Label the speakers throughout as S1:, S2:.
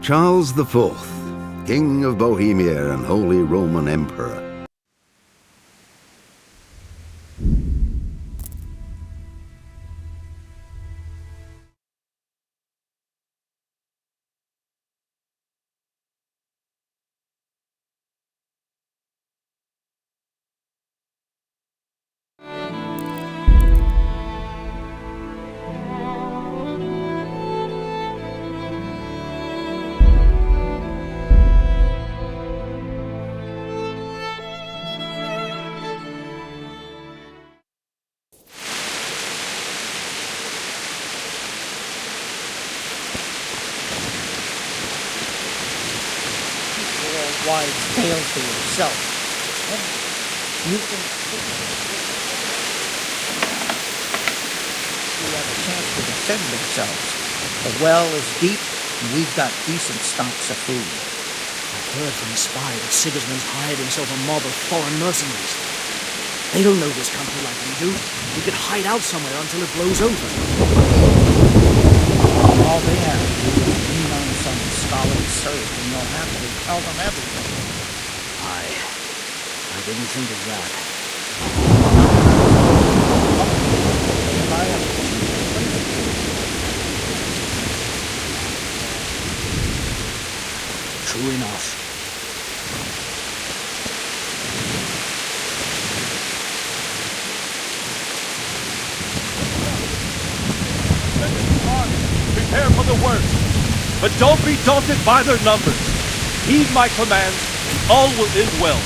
S1: Charles IV, King of Bohemia and Holy Roman Emperor.
S2: Wide tale for yourself. You can have a chance to defend themselves. The well is deep, and we've got decent stocks of food.
S3: I've heard from a spy that Sigismund's hired himself a mob of foreign mercenaries. They don't know this country like we do. We could hide out somewhere until it blows over.
S2: All they have to do is lean on some scholarly serf, and you'll happily tell them everything.
S3: I didn't think of that. True enough.
S4: Prepare for the worst, but don't be daunted by their numbers. Heed my commands, and all will end well.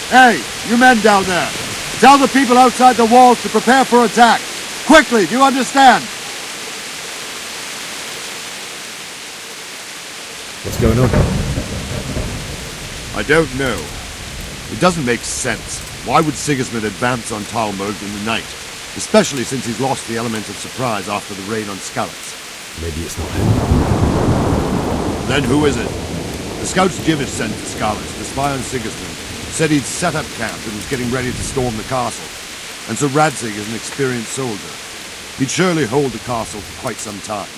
S5: Hey, you men down there! Tell the people outside the walls to prepare for attack! Quickly, do you understand?
S6: What's going on?
S5: I don't know. It doesn't make sense. Why would Sigismund advance on Talmud in the night? Especially since he's lost the element of surprise after the raid on Skalitz.
S6: Maybe it's not him.
S5: Then who is it? The scouts Jivish sent to Skalitz to spy on Sigismund said he'd set up camp and was getting ready to storm the castle. And so Radzig is an experienced soldier. He'd surely hold the castle for quite some time.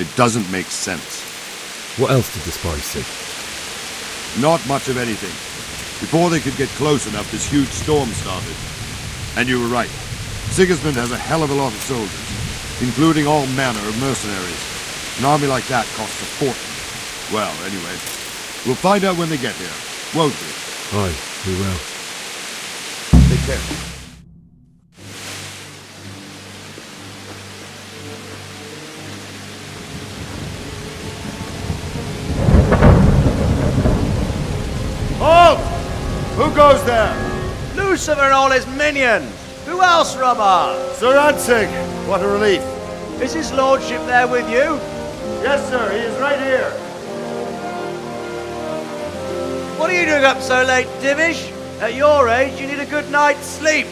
S5: It doesn't make sense.
S6: What else did the spies see?
S5: Not much of anything. Before they could get close enough, this huge storm started. And you were right. Sigismund has a hell of a lot of soldiers, including all manner of mercenaries. An army like that costs a fortune. Well, anyway, we'll find out when they get here, won't we?
S6: Aye, we will.
S5: Take care.
S7: Halt! Who goes there? Lucifer and all his minions. Who else, Robber?
S5: Sir Radzig, what a relief.
S7: Is his lordship there with you?
S5: Yes, sir, he is right here.
S7: What are you doing up so late, Divish? At your age, you need a good night's sleep.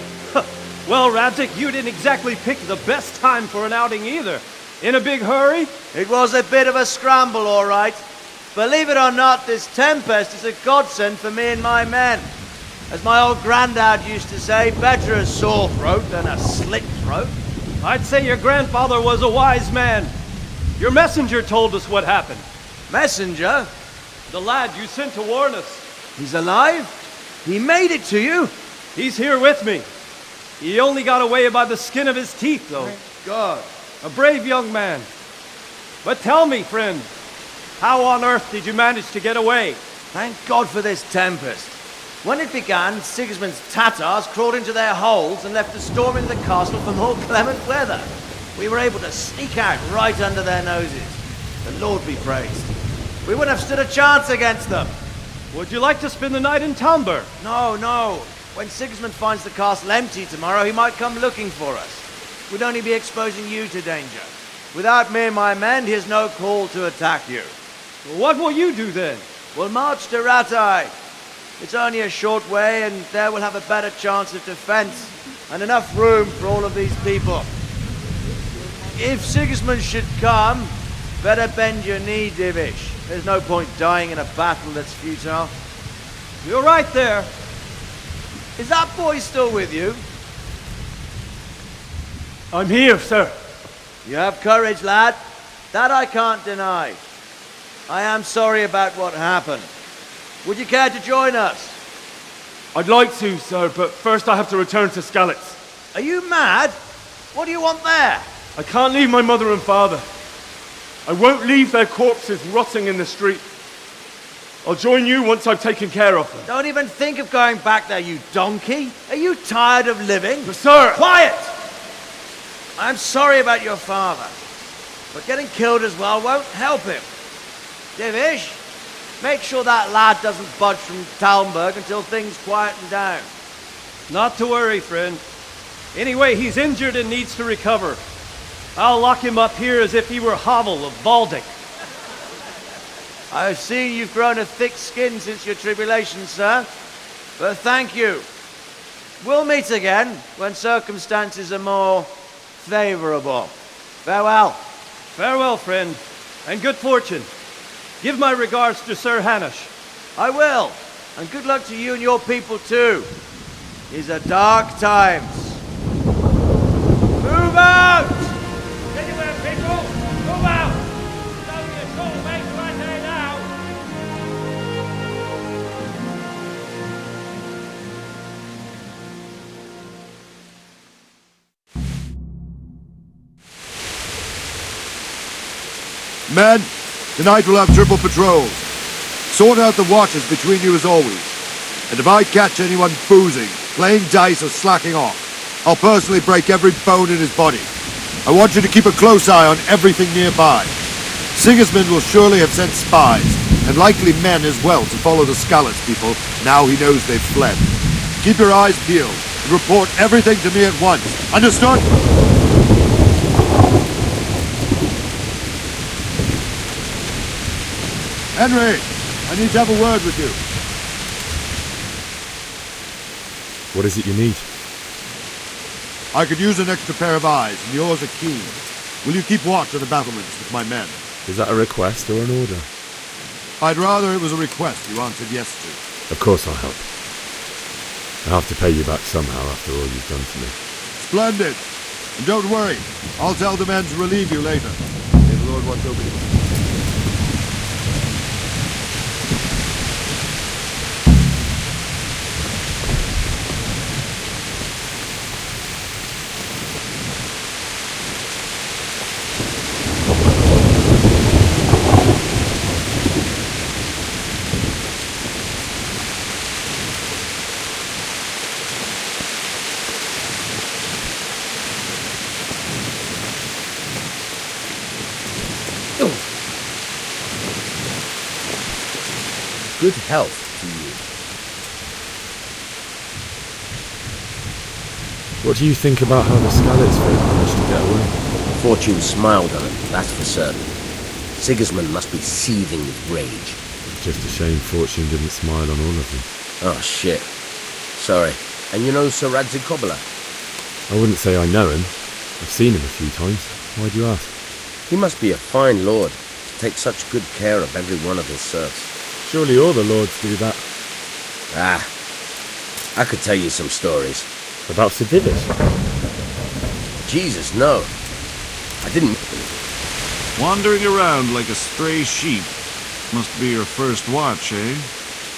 S4: Well, Radzig, you didn't exactly pick the best time for an outing either. In a big hurry?
S7: It was a bit of a scramble, all right. Believe it or not, this tempest is a godsend for me and my men. As my old granddad used to say, better a sore throat than a slit throat.
S4: I'd say your grandfather was a wise man. Your messenger told us what happened.
S7: Messenger?
S4: The lad you sent to warn us.
S7: He's alive? He made it to you?
S4: He's here with me. He only got away by the skin of his teeth, though.
S7: Thank God.
S4: A brave young man. But tell me, friend, how on earth did you manage to get away?
S7: Thank God for this tempest. When it began, Sigismund's Tatars crawled into their holes and left us storming the castle for more clement weather. We were able to sneak out right under their noses. The Lord be praised. We wouldn't have stood a chance against them.
S4: Would you like to spend the night in Tamber?
S7: No, no. When Sigismund finds the castle empty tomorrow, he might come looking for us. We'd only be exposing you to danger. Without me and my men, he has no call to attack you.
S4: What will you do then?
S7: We'll march to Ratai. It's only a short way, and there we'll have a better chance of defense and enough room for all of these people. If Sigismund should come, better bend your knee, Divish. There's no point dying in a battle that's futile.
S4: You're right there.
S7: Is that boy still with you?
S4: I'm here, sir.
S7: You have courage, lad. That I can't deny. I am sorry about what happened. Would you care to join us?
S4: I'd like to, sir, but first I have to return to Skalitz.
S7: Are you mad? What do you want there?
S4: I can't leave my mother and father. I won't leave their corpses rotting in the street. I'll join you once I've taken care of them.
S7: Don't even think of going back there, you donkey. Are you tired of living?
S4: But sir!
S7: Quiet! I'm sorry about your father, but getting killed as well won't help him. Divish, make sure that lad doesn't budge from Talmberg until things quieten down.
S4: Not to worry, friend. Anyway, he's injured and needs to recover. I'll lock him up here as if he were Havel of Baldic.
S7: I've seen you've grown a thick skin since your tribulation, sir. But thank you. We'll meet again when circumstances are more favorable. Farewell.
S4: Farewell, friend, and good fortune. Give my regards to Sir Hanush.
S7: I will. And good luck to you and your people too. These are dark times. Move out!
S4: Anywhere, people! Move out! It's only a short way to right there now.
S5: Men, tonight we'll have triple patrols. Sort out the watches between you as always. And if I catch anyone boozing, playing dice or slacking off, I'll personally break every bone in his body. I want you to keep a close eye on everything nearby. Sigismund will surely have sent spies, and likely men as well, to follow the Skalitz people now he knows they've fled. Keep your eyes peeled, and report everything to me at once. Understood? Henry, I need to have a word with you.
S6: What is it you need?
S5: I could use an extra pair of eyes, and yours are keen. Will you keep watch on the battlements with my men?
S6: Is that a request or an order?
S5: I'd rather it was a request you answered yes to.
S6: Of course I'll help. I have to pay you back somehow after all you've done to me.
S5: Splendid. And don't worry, I'll tell the men to relieve you later. May the Lord watch over you.
S8: Good health to you.
S6: What do you think about how the Skalitz folk managed to get away?
S8: Fortune smiled on him, that's for certain. Sigismund must be seething with rage.
S6: It's just a shame Fortune didn't smile on all of them.
S8: Oh, shit. Sorry. And you know Sir Radzig Kobyla?
S6: I wouldn't say I know him. I've seen him a few times. Why do you ask?
S8: He must be a fine lord to take such good care of every one of his serfs.
S6: Surely all the lords do that.
S8: Ah, I could tell you some stories.
S6: About Sir Divish?
S8: Jesus, no. I didn't...
S9: Wandering around like a stray sheep. Must be your first watch, eh?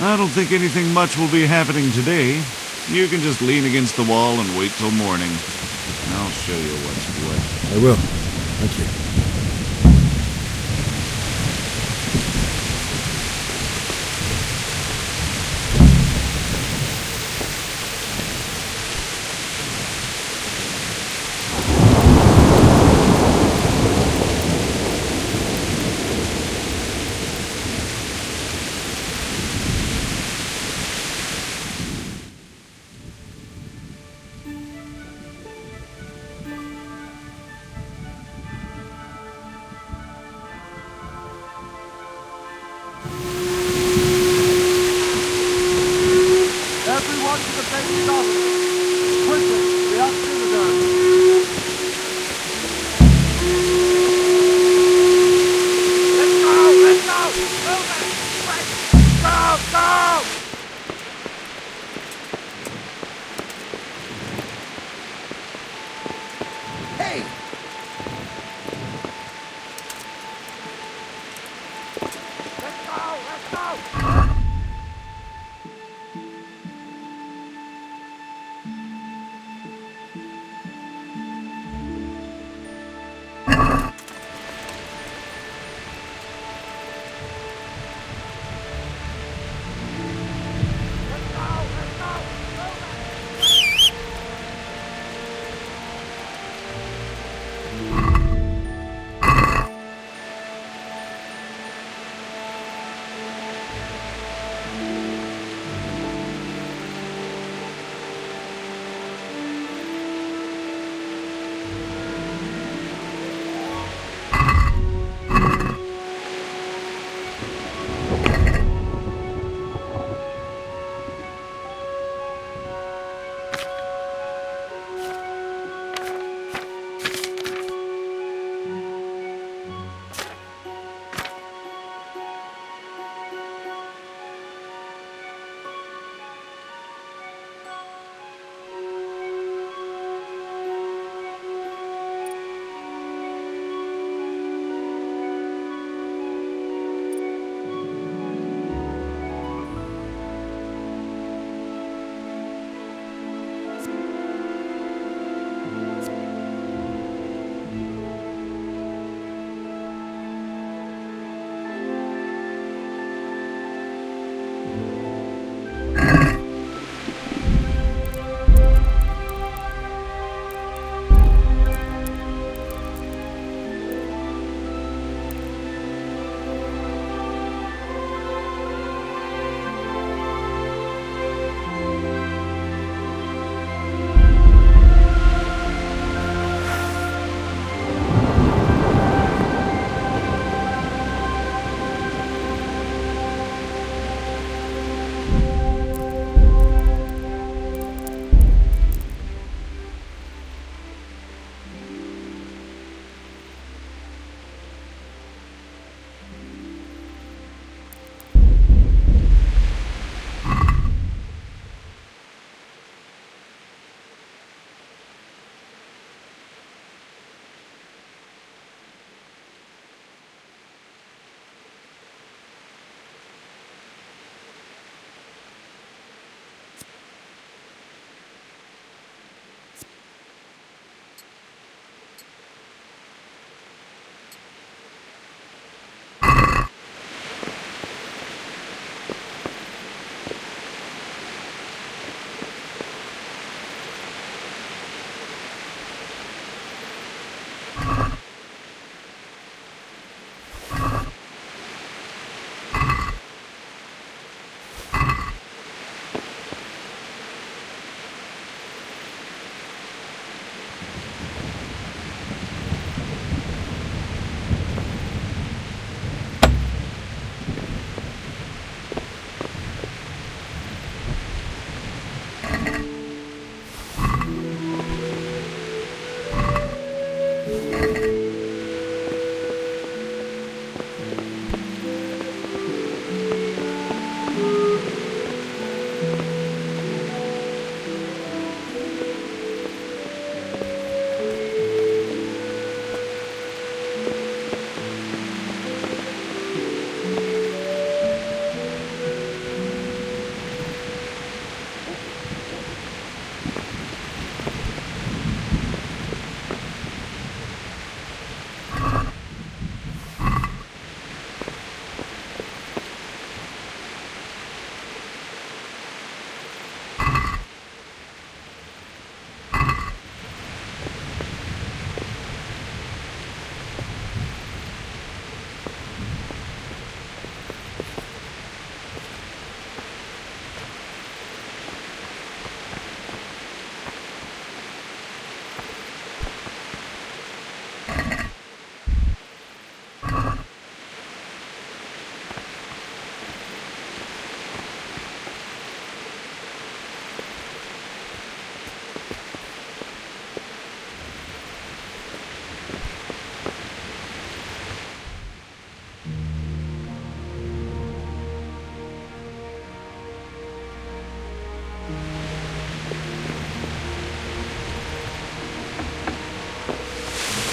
S9: I don't think anything much will be happening today. You can just lean against the wall and wait till morning. I'll show you what's what.
S6: I will. Thank you.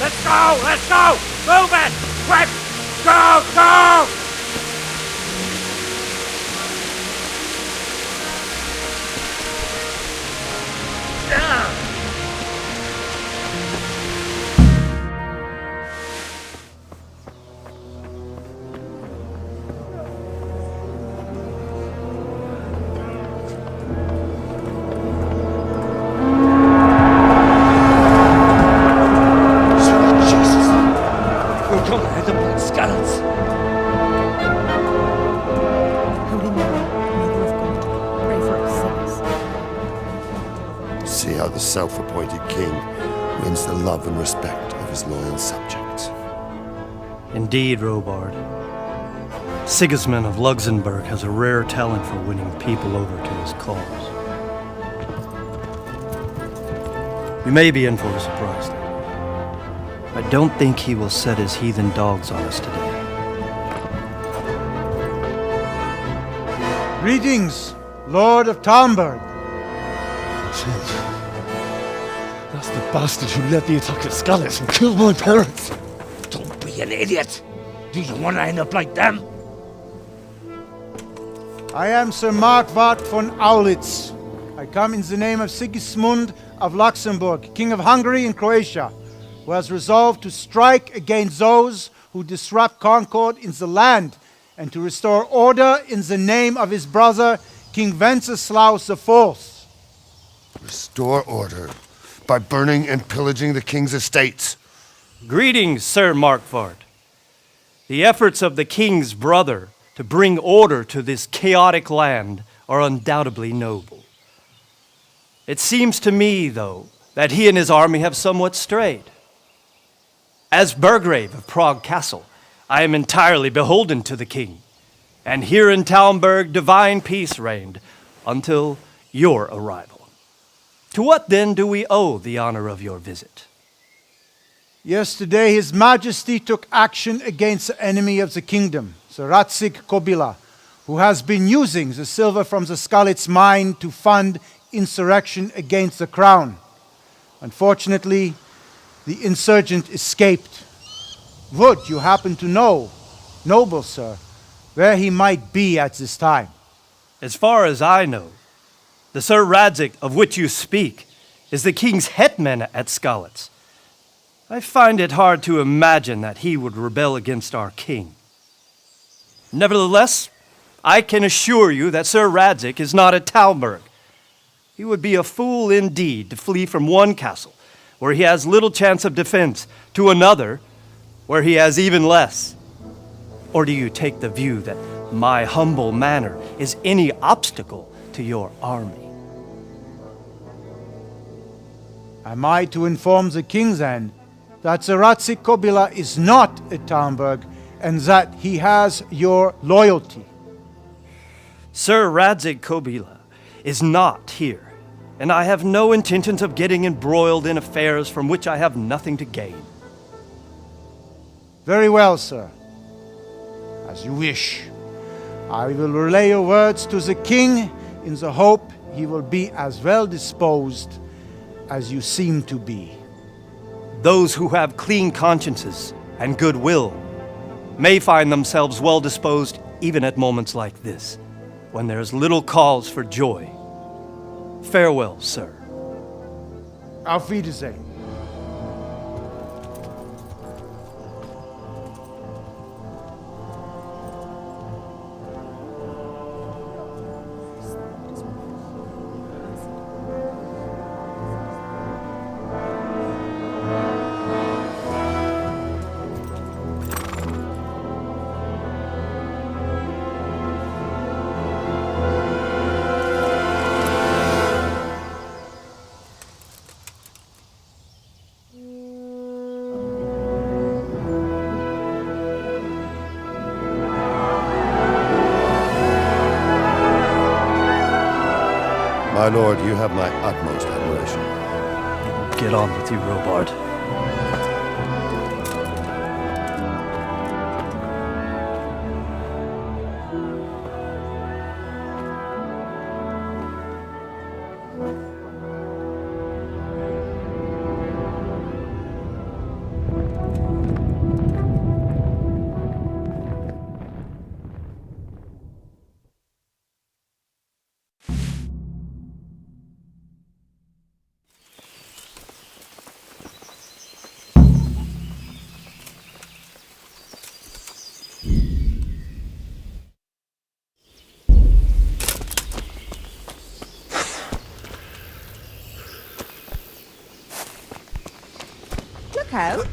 S7: Let's go! Let's go! Move it! Quick! Go! Go!
S10: the self-appointed king wins the love and respect of his loyal subjects.
S4: Indeed, Robard. Sigismund of Luxembourg has a rare talent for winning people over to his cause. You may be in for a surprise, though. I don't think he will set his heathen dogs on us today.
S11: Greetings, Lord of Talmberg.
S6: That's the bastard who led the attack at Scallis and killed my parents.
S3: Don't be an idiot. Do you want to end up like them?
S11: I am Sir Markwart von Aulitz. I come in the name of Sigismund of Luxembourg, King of Hungary and Croatia, who has resolved to strike against those who disrupt concord in the land and to restore order in the name of his brother, King Wenceslaus IV.
S10: Restore order by burning and pillaging the king's estates.
S4: Greetings, Sir Markwart. The efforts of the king's brother to bring order to this chaotic land are undoubtedly noble. It seems to me, though, that he and his army have somewhat strayed. As Burgrave of Prague Castle, I am entirely beholden to the king, and here in Talmberg divine peace reigned until your arrival. To what then do we owe the honor of your visit?
S11: Yesterday, His Majesty took action against the enemy of the kingdom, the Radzig Kobila, who has been using the silver from the Skalitz mine to fund insurrection against the crown. Unfortunately, the insurgent escaped. Would you happen to know, noble sir, where he might be at this time?
S4: As far as I know, the Sir Radzig of which you speak is the king's hetman at Skalitz. I find it hard to imagine that he would rebel against our king. Nevertheless, I can assure you that Sir Radzig is not at Talmberg. He would be a fool indeed to flee from one castle, where he has little chance of defense, to another, where he has even less. Or do you take the view that my humble manner is any obstacle to your army?
S11: Am I to inform the king then that the Radzig Kobila is not at Talmberg and that he has your loyalty?
S4: Sir Radzig Kobila is not here, and I have no intentions of getting embroiled in affairs from which I have nothing to gain.
S11: Very well, sir. As you wish. I will relay your words to the king in the hope he will be as well disposed as you seem to be.
S4: Those who have clean consciences and goodwill may find themselves well disposed even at moments like this, when there is little cause for joy. Farewell, sir.
S11: Auf Wiedersehen.
S10: My lord, you have my utmost admiration.
S4: Get on with you, Robard.
S12: Look out.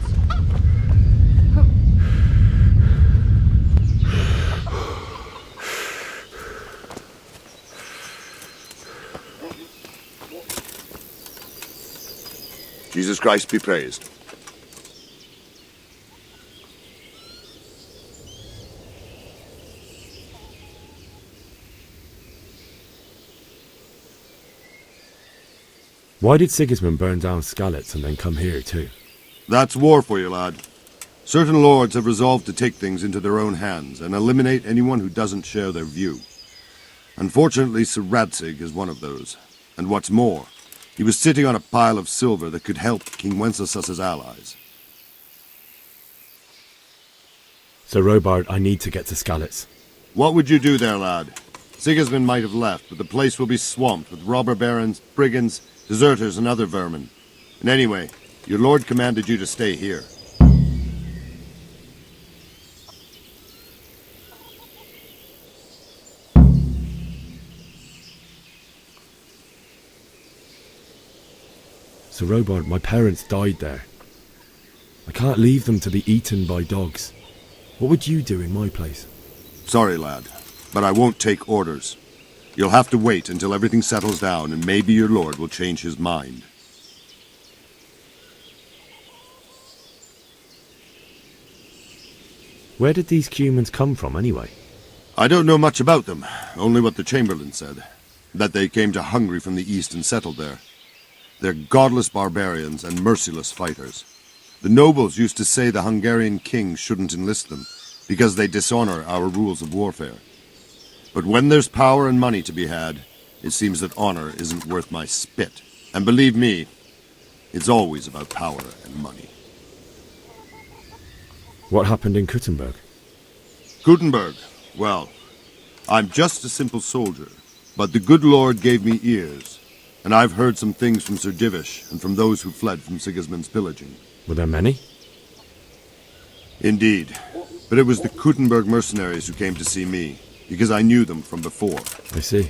S5: Jesus Christ be praised.
S6: Why did Sigismund burn down Skalitz and then come here too?
S5: That's war for you, lad. Certain lords have resolved to take things into their own hands and eliminate anyone who doesn't share their view. Unfortunately, Sir Radzig is one of those. And what's more, he was sitting on a pile of silver that could help King Wenceslas's allies.
S6: Sir Robard, I need to get to Skalitz.
S5: What would you do there, lad? Sigismund might have left, but the place will be swamped with robber barons, brigands, deserters, and other vermin. And anyway, your lord commanded you to stay here.
S6: Sir Robard, my parents died there. I can't leave them to be eaten by dogs. What would you do in my place?
S5: Sorry, lad, but I won't take orders. You'll have to wait until everything settles down, and maybe your lord will change his mind.
S6: Where did these humans come from, anyway?
S5: I don't know much about them, only what the Chamberlain said. That they came to Hungary from the east and settled there. They're godless barbarians and merciless fighters. The nobles used to say the Hungarian king shouldn't enlist them, because they dishonor our rules of warfare. But when there's power and money to be had, it seems that honor isn't worth my spit. And believe me, it's always about power and money.
S6: What happened in Kuttenberg?
S5: Gutenberg, well, I'm just a simple soldier, but the good Lord gave me ears, and I've heard some things from Sir Divish and from those who fled from Sigismund's pillaging.
S6: Were there many?
S5: Indeed, but it was the Kuttenberg mercenaries who came to see me, because I knew them from before.
S6: I see.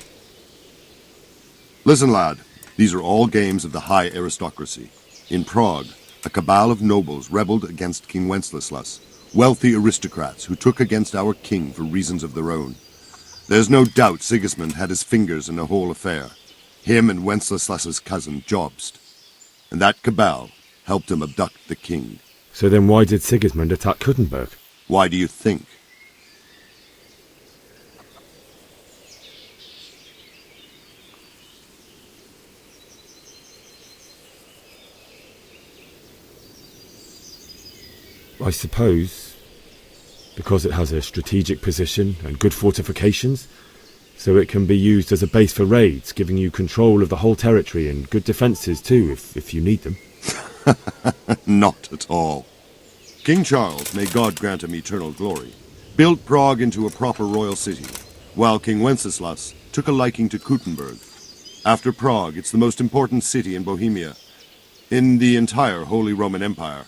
S5: Listen, lad, these are all games of the high aristocracy. In Prague, a cabal of nobles rebelled against King Wenceslas, wealthy aristocrats who took against our king for reasons of their own. There's no doubt Sigismund had his fingers in the whole affair. Him and Wenceslas's cousin, Jobst. And that cabal helped him abduct the king.
S6: So then why did Sigismund attack Kuttenberg?
S5: Why do you think?
S6: I suppose because it has a strategic position and good fortifications, so it can be used as a base for raids, giving you control of the whole territory and good defences too, if you need them.
S5: Not at all. King Charles, may God grant him eternal glory, built Prague into a proper royal city, while King Wenceslas took a liking to Kuttenberg. After Prague, it's the most important city in Bohemia, in the entire Holy Roman Empire.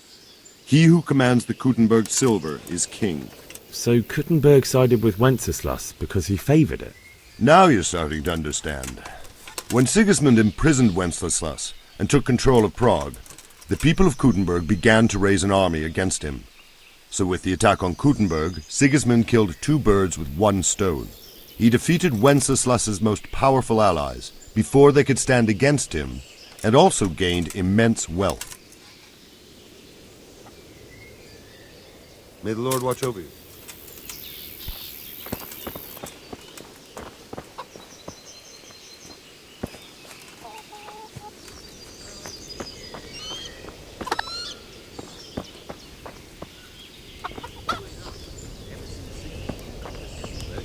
S5: He who commands the Kuttenberg silver is king.
S6: So Kuttenberg sided with Wenceslas because he favoured it?
S5: Now you're starting to understand. When Sigismund imprisoned Wenceslas and took control of Prague, the people of Kuttenberg began to raise an army against him. So with the attack on Kuttenberg, Sigismund killed two birds with one stone. He defeated Wenceslas's most powerful allies before they could stand against him, and also gained immense wealth. May the Lord watch over you.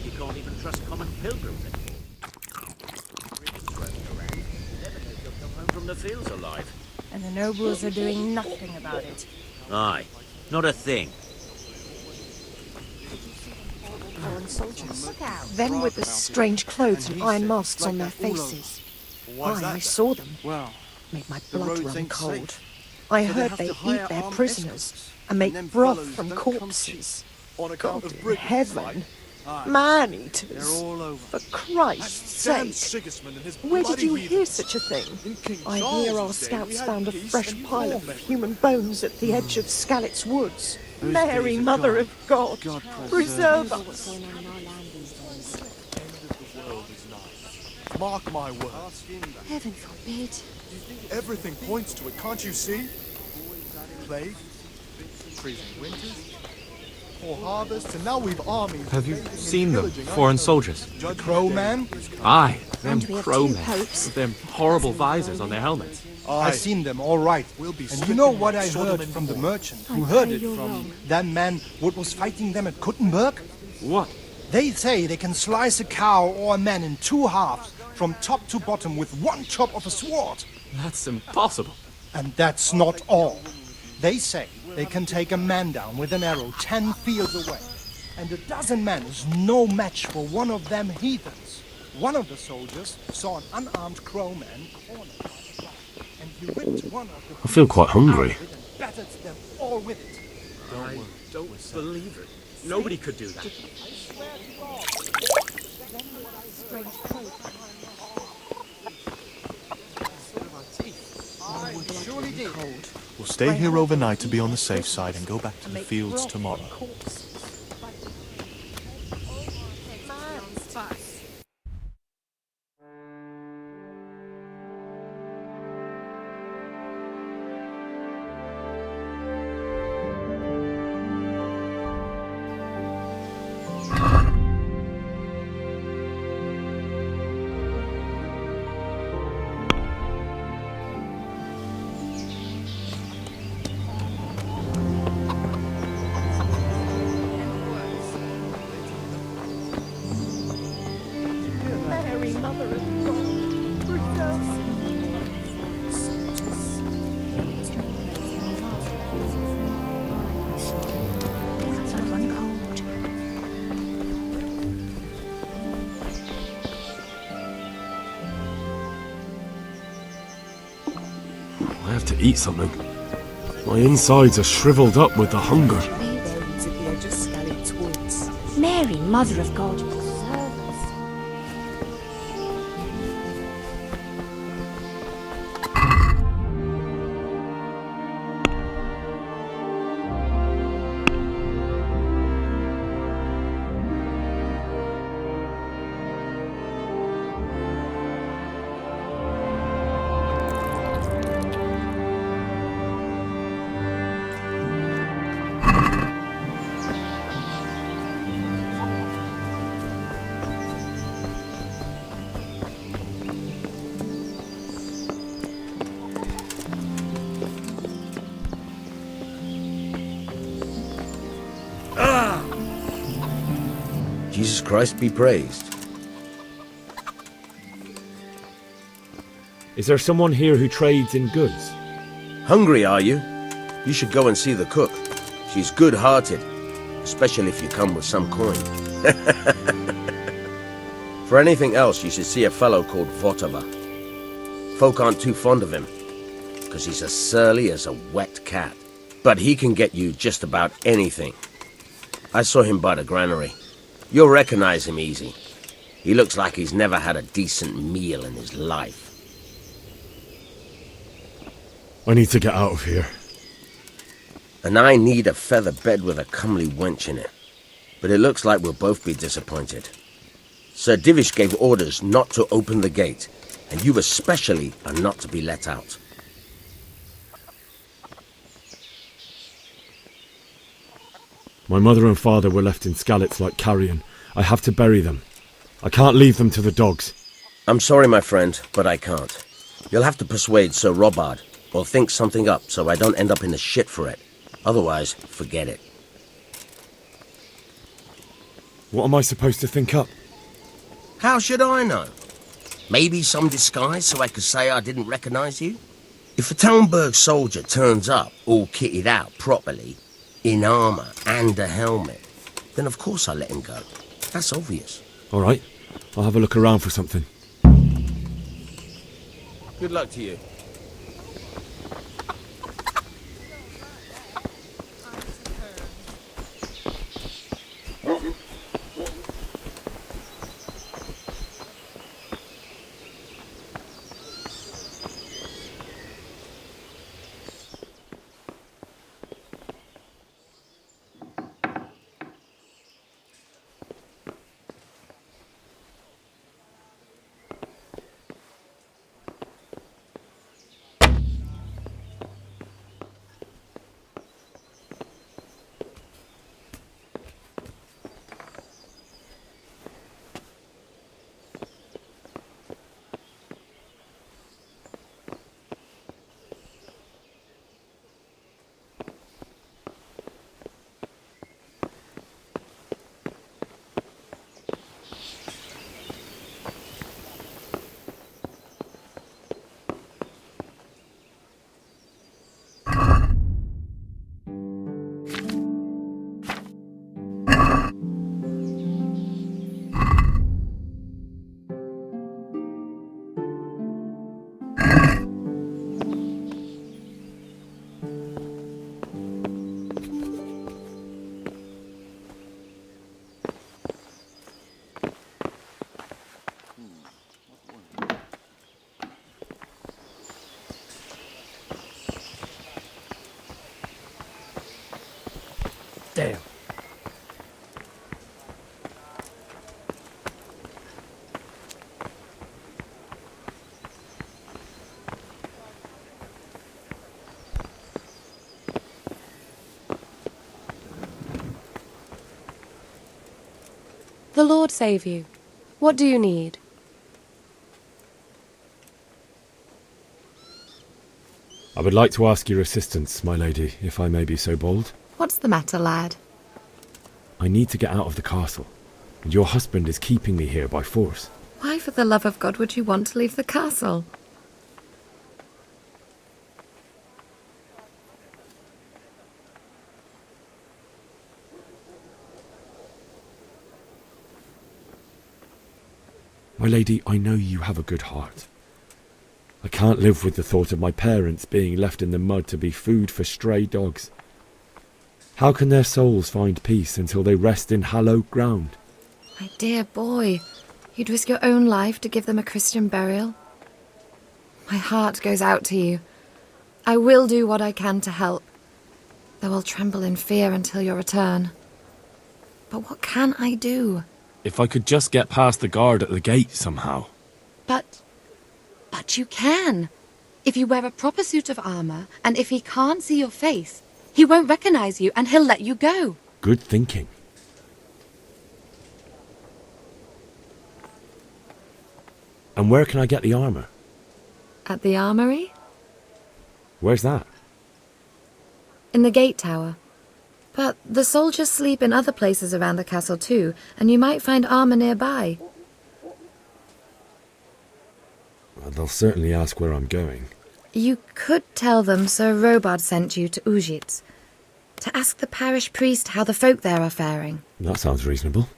S8: You can't even trust common pilgrims anymore. Never know if they'll come home from the fields alive.
S12: And the nobles are doing nothing about it.
S8: Aye, not a thing.
S13: Foreign soldiers.
S12: Look out.
S13: Them with the strange clothes and iron masks on their faces. I saw them.
S3: Well,
S13: Made my
S3: the
S13: blood
S3: roads
S13: run
S3: ain't
S13: cold.
S3: safe.
S13: I
S3: So they
S13: heard
S3: have
S13: they
S3: to hire
S13: eat their
S3: armed
S13: prisoners
S3: escorts,
S13: and make
S3: them
S13: broth
S3: fellows
S13: from
S3: don't come
S13: corpses.
S3: on account
S13: God
S3: of
S13: in
S3: brigands,
S13: heaven.
S3: like. Aye. They're
S13: Man-eaters.
S3: all over.
S13: For Christ's
S3: Damn
S13: sake.
S3: Sigismund and his
S13: Where did
S3: bloody
S13: you hear
S3: heathens.
S13: such a thing?
S3: In King
S13: I
S3: Charles's
S13: hear our
S3: day,
S13: scouts
S3: we had
S13: found a
S3: peace
S13: fresh
S3: and
S13: pile
S3: war
S13: of
S3: memory.
S13: human bones at the edge of Skalitz Woods.
S3: Those
S13: Mary,
S3: days are
S13: Mother
S3: gone.
S13: of God,
S3: God
S13: preserve
S3: preserve
S13: us.
S14: Mark my words.
S13: Heaven forbid.
S14: Everything points to it, can't you see? Plague, freezing winters, poor harvests, and now we've armies.
S15: Have you
S14: invading and
S15: seen them,
S14: pillaging
S15: foreign
S14: our
S15: soldiers?
S14: The crow man?
S15: Aye, them
S13: And we have
S15: crow
S13: two
S15: men.
S13: popes.
S15: With them horrible visors on their helmets.
S14: I've seen them, all right. And you know what I heard from the merchant who heard it from that man what was fighting them at Kuttenberg?
S15: What?
S14: They say they can slice a cow or a man in two halves, from top to bottom, with one chop of a sword.
S15: That's impossible.
S14: And that's not all. They say they can take a man down with an arrow 10 fields away. And a dozen men is no match for one of them heathens. One of the soldiers saw an unarmed crow man cornered by the blood, and he ripped one of the
S8: I feel quite hungry.
S14: out of it and battered them all with it.
S15: I don't believe it. Nobody could do that.
S14: Surely did.
S16: We'll stay here overnight to be on the safe side and go back to the fields tomorrow.
S13: Mary, Mother of God, preserve
S6: I have to eat something. My insides are shriveled up with the hunger.
S12: Mary, Mother of God, preserve us.
S8: Jesus Christ be praised.
S6: Is there someone here who trades in goods?
S8: Hungry, are you? You should go and see the cook. She's good-hearted, especially if you come with some coin. For anything else, you should see a fellow called Votava. Folk aren't too fond of him, because he's as surly as a wet cat. But he can get you just about anything. I saw him by the granary. You'll recognize him easy. He looks like he's never had a decent meal in his life.
S6: I need to get out of here.
S8: And I need a feather bed with a comely wench in it. But it looks like we'll both be disappointed. Sir Divish gave orders not to open the gate, and you especially are not to be let out.
S6: My mother and father were left in Skalitz like carrion. I have to bury them. I can't leave them to the dogs.
S8: I'm sorry, my friend, but I can't. You'll have to persuade Sir Robard, or think something up so I don't end up in the shit for it. Otherwise, forget it.
S6: What am I supposed to think up?
S8: How should I know? Maybe some disguise so I could say I didn't recognize you? If a Talmberg soldier turns up all kitted out properly, in armor and a helmet, then of course I let him go. That's obvious.
S6: All right, I'll have a look around for something.
S8: Good luck to you.
S17: The Lord save you. What do you need?
S6: I would like to ask your assistance, my lady, if I may be so bold.
S17: What's the matter, lad?
S6: I need to get out of the castle, and your husband is keeping me here by force.
S17: Why, for the love of God, would you want to leave the castle?
S6: My lady, I know you have a good heart. I can't live with the thought of my parents being left in the mud to be food for stray dogs. How can their souls find peace until they rest in hallowed ground?
S17: My dear boy, you'd risk your own life to give them a Christian burial? My heart goes out to you. I will do what I can to help, though I'll tremble in fear until your return. But what can I do?
S6: If I could just get past the guard at the gate somehow.
S17: But you can. If you wear a proper suit of armour, and if he can't see your face, he won't recognise you and he'll let you go.
S6: Good thinking. And where can I get the armour?
S17: At the armoury?
S6: Where's that?
S17: In the gate tower. But the soldiers sleep in other places around the castle too, and you might find armour nearby.
S6: Well, they'll certainly ask where I'm going.
S17: You could tell them Sir Robard sent you to Ujits, to ask the parish priest how the folk there are faring.
S6: That sounds reasonable.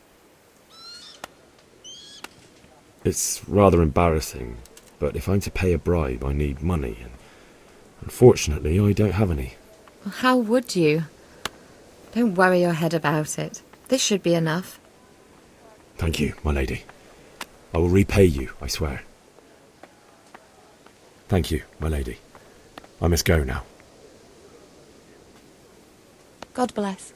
S6: It's rather embarrassing, but if I'm to pay a bribe, I need money, and unfortunately I don't have any.
S17: Well, how would you? Don't worry your head about it. This should be enough.
S6: Thank you, my lady. I will repay you, I swear. Thank you, my lady. I must go now.
S17: God bless.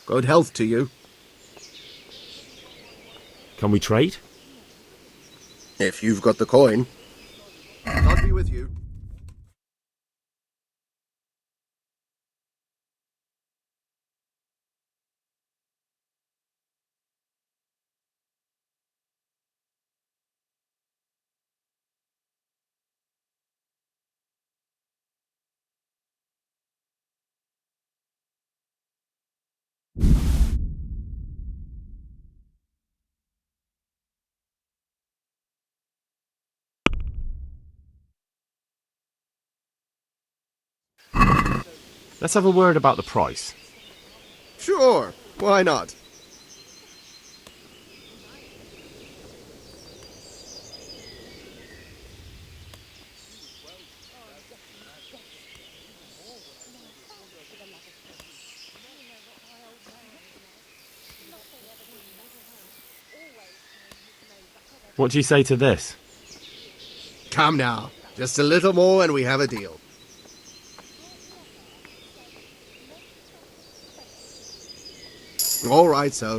S15: Good health to you.
S6: Can we trade?
S15: If you've got the coin. God be with you.
S6: Let's have a word about the price.
S15: Sure, why not?
S6: What do you say to this?
S15: Come now, just a little more and we have a deal. All right, so.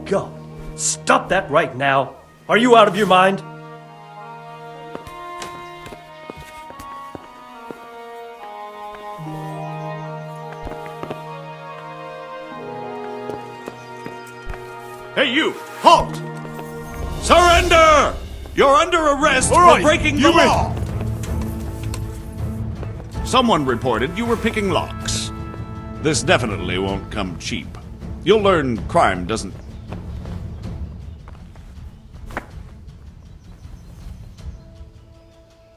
S4: God! Stop that right now! Are you out of your mind?
S9: Hey, you! Halt! Surrender! You're under arrest
S5: All right,
S9: for breaking the
S5: you win.
S9: law! Someone reported you were picking locks. This definitely won't come cheap. You'll learn crime doesn't...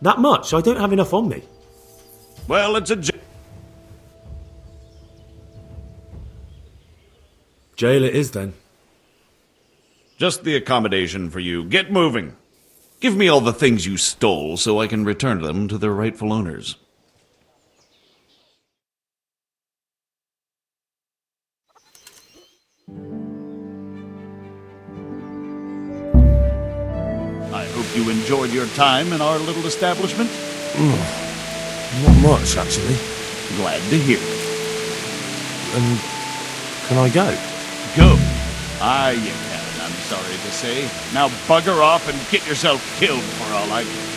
S18: That much? I don't have enough on me.
S9: Well, it's a...
S6: Jail it is, then.
S9: Just the accommodation for you. Get moving. Give me all the things you stole so I can return them to their rightful owners. I hope you enjoyed your time in our little establishment.
S18: Not much, actually.
S9: Glad to hear it.
S18: And can I go?
S9: Go. You can, I'm sorry to say. Now bugger off and get yourself killed for all I care.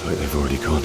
S6: Like they've already gone.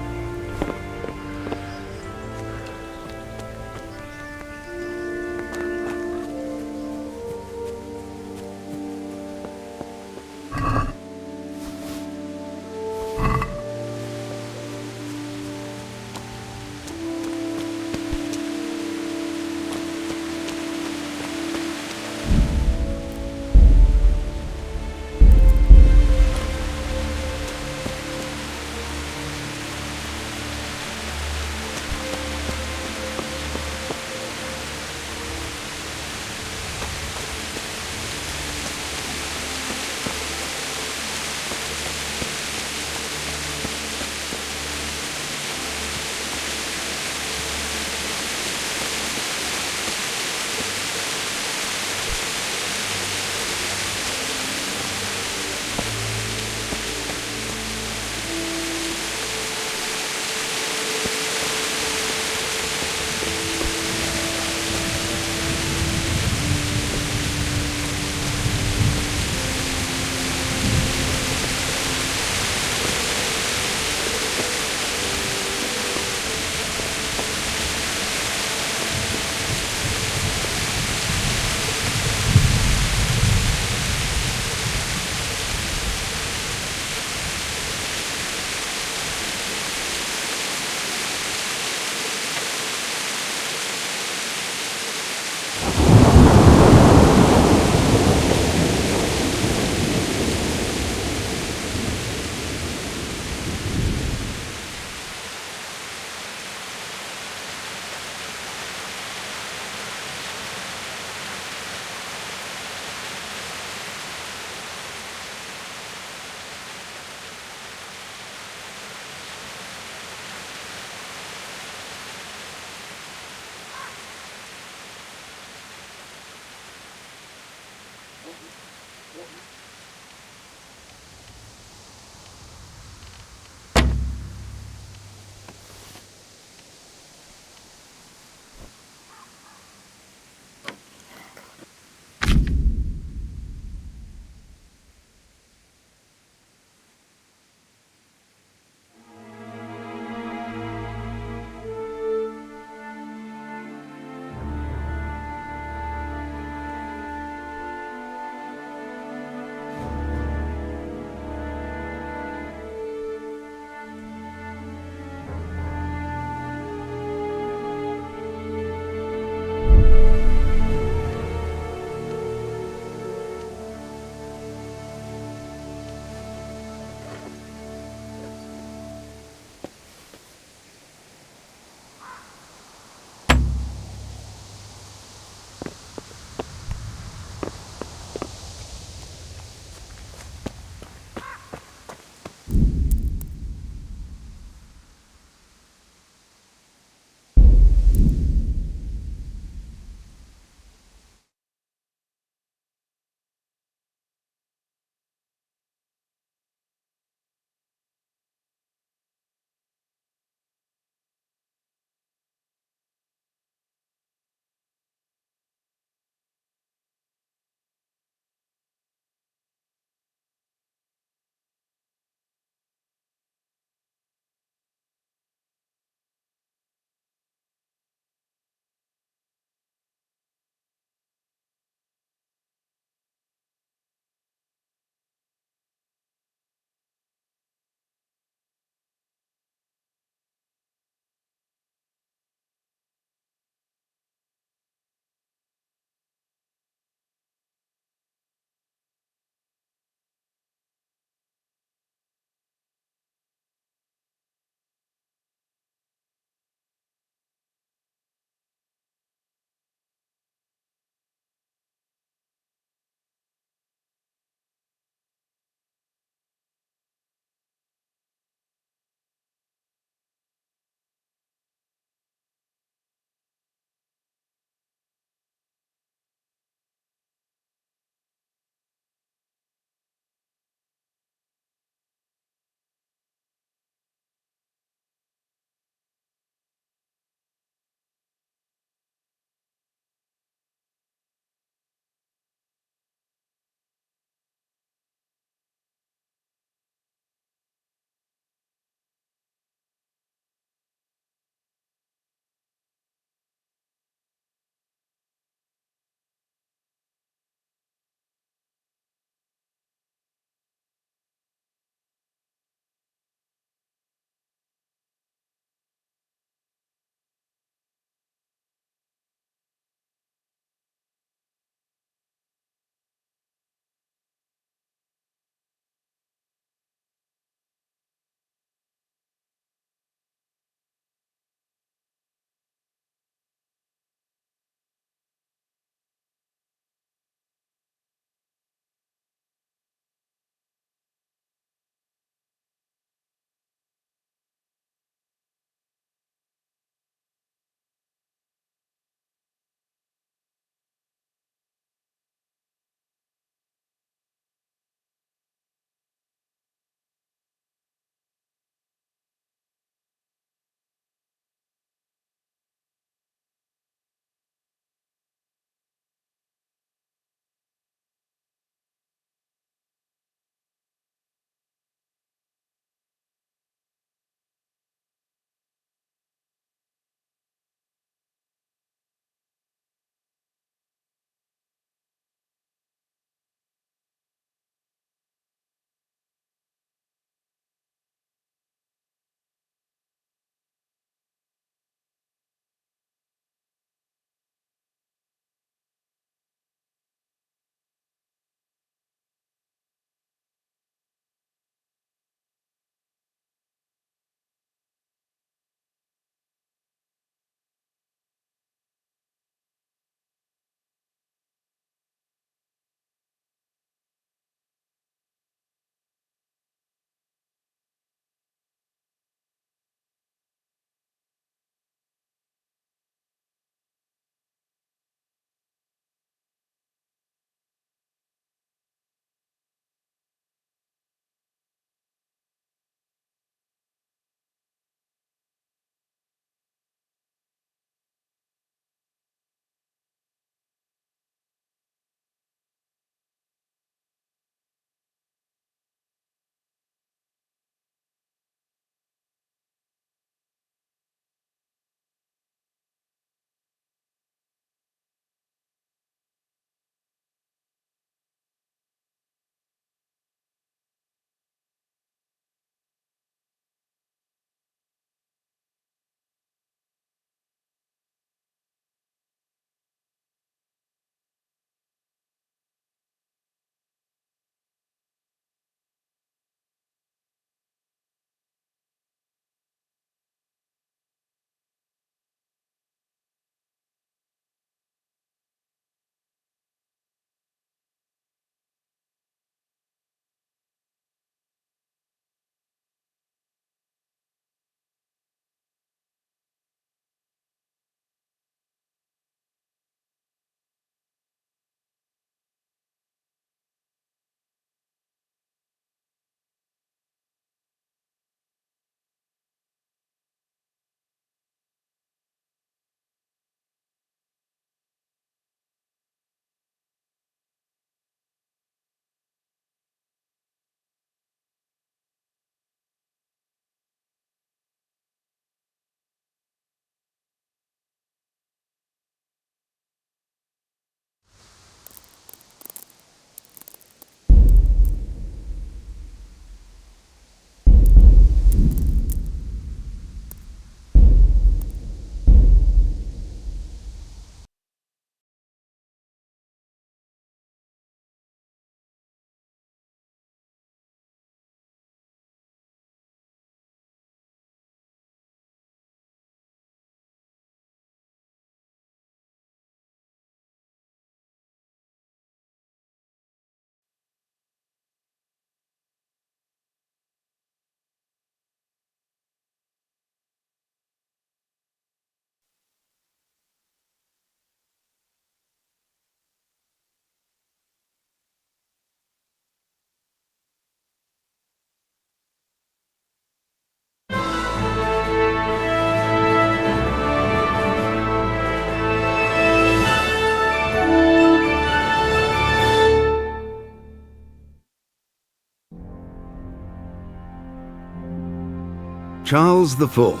S1: Charles IV,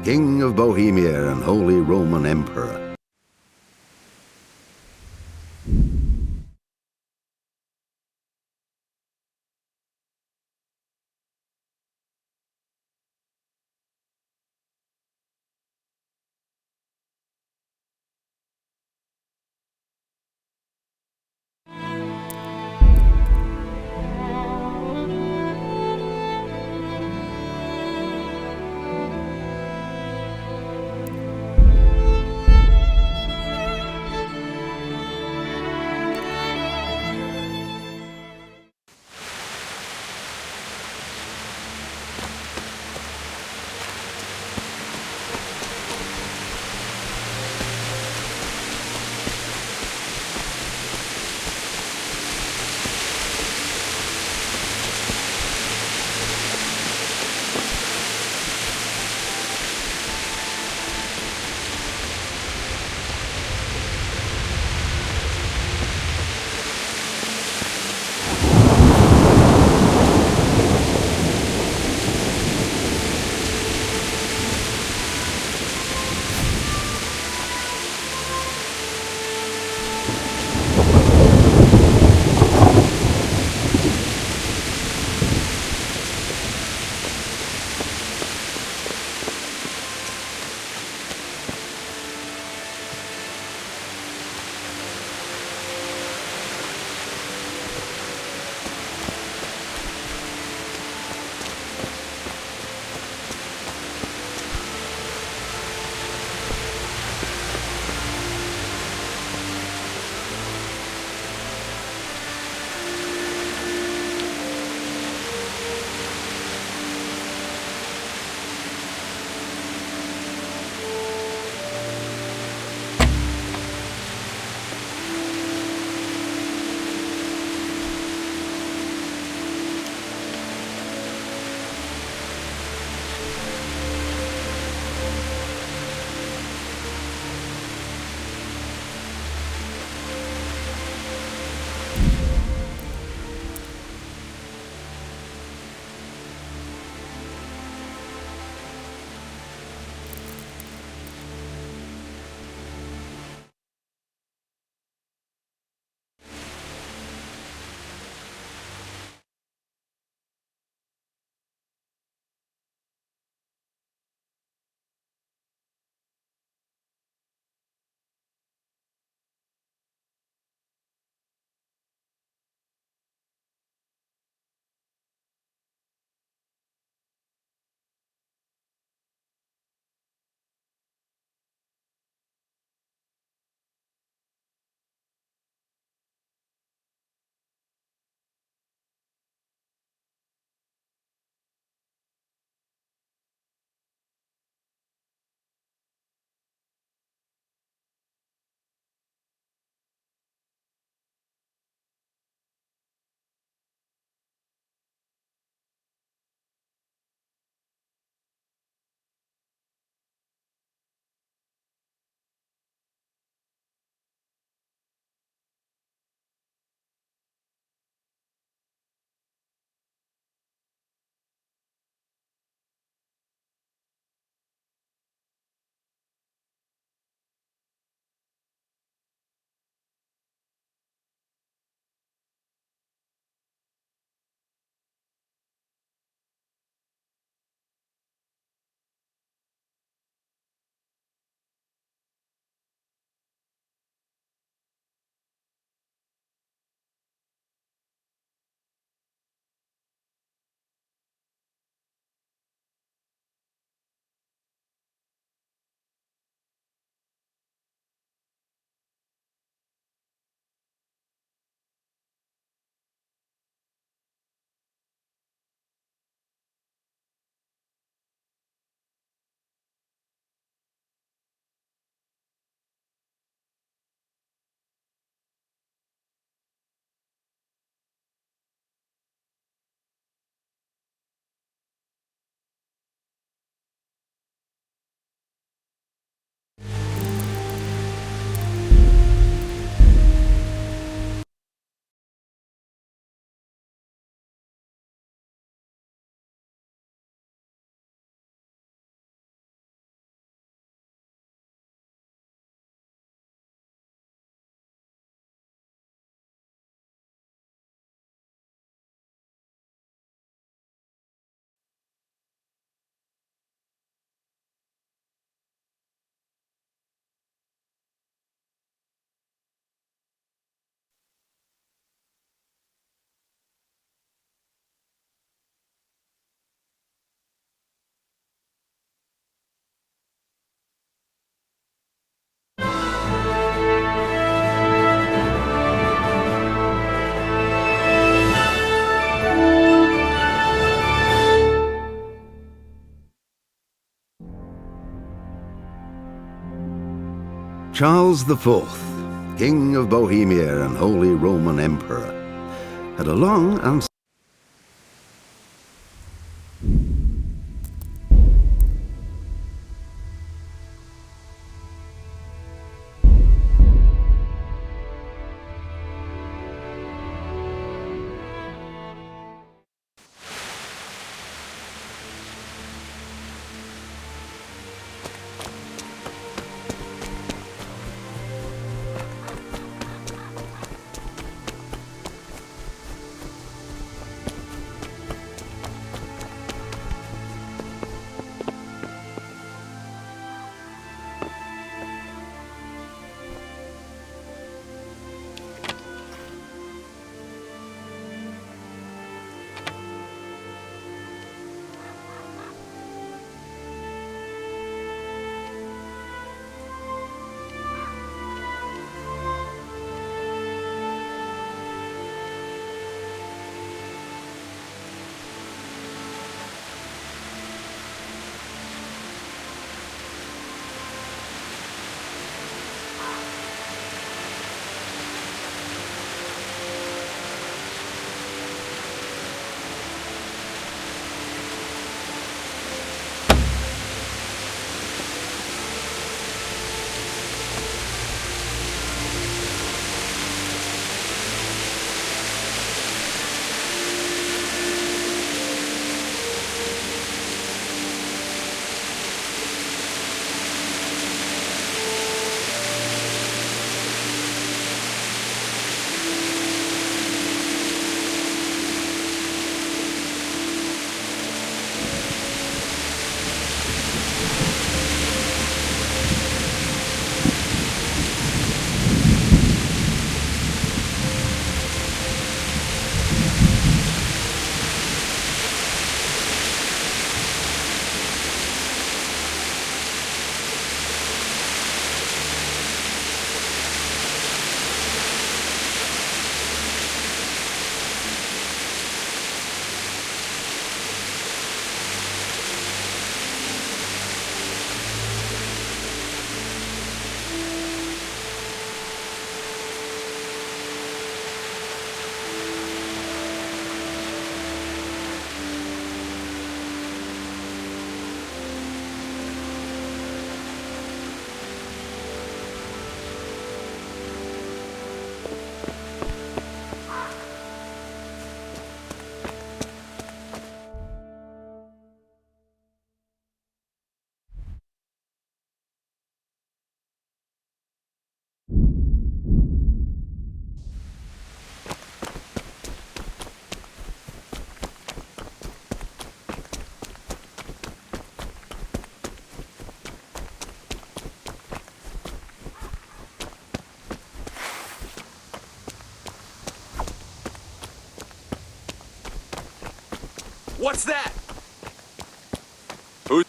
S1: King of Bohemia and Holy Roman Emperor. Charles IV, King of Bohemia and Holy Roman Emperor, had a long and
S19: What's that? Who?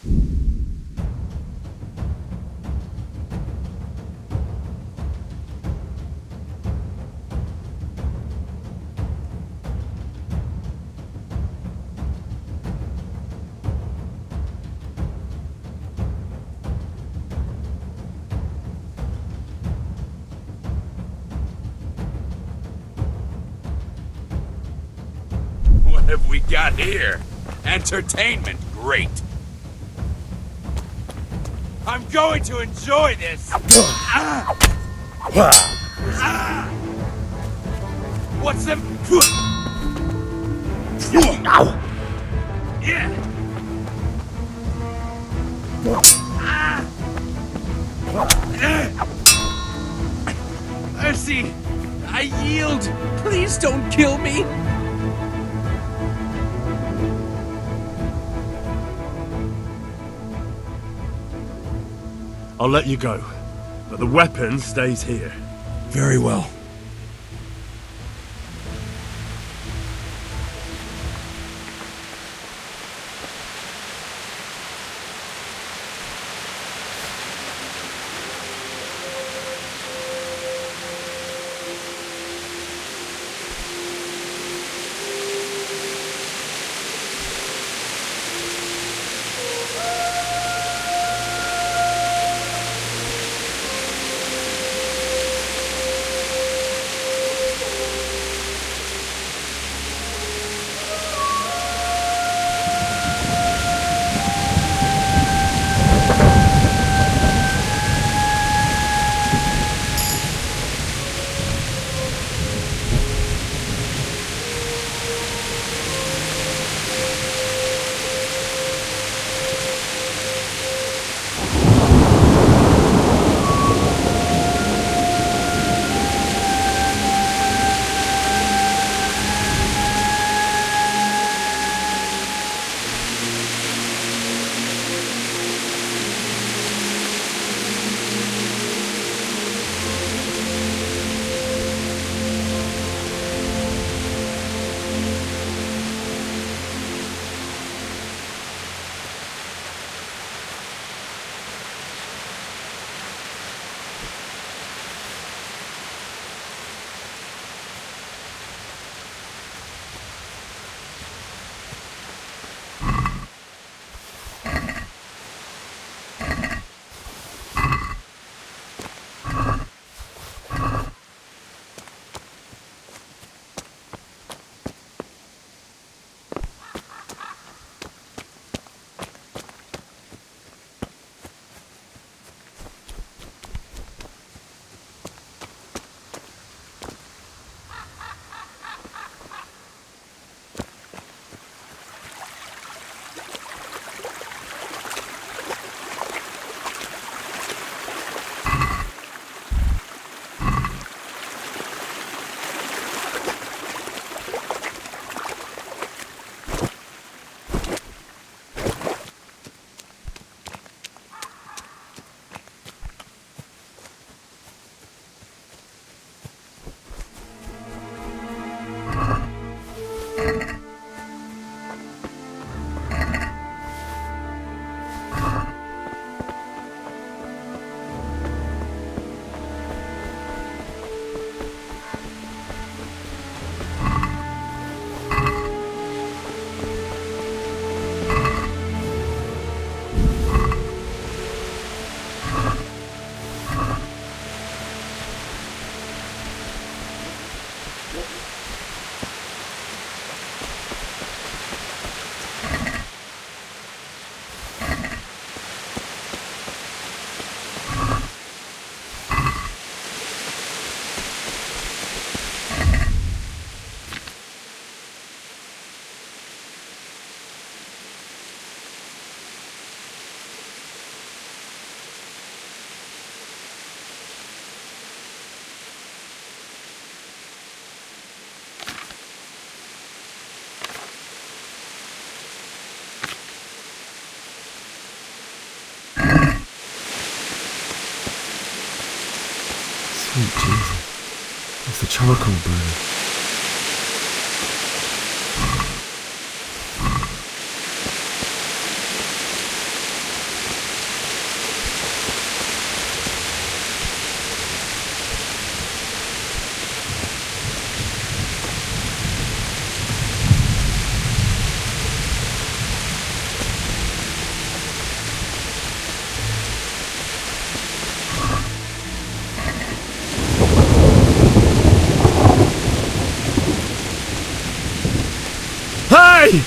S19: What have we got here? Entertainment, great. I'm going to enjoy this. What's the? Yeah. Mercy, I yield. Please don't kill me.
S18: I'll let you go, but the weapon stays here.
S16: Very well.
S6: Sweet Jesus. It's the charcoal burning.
S18: Hey!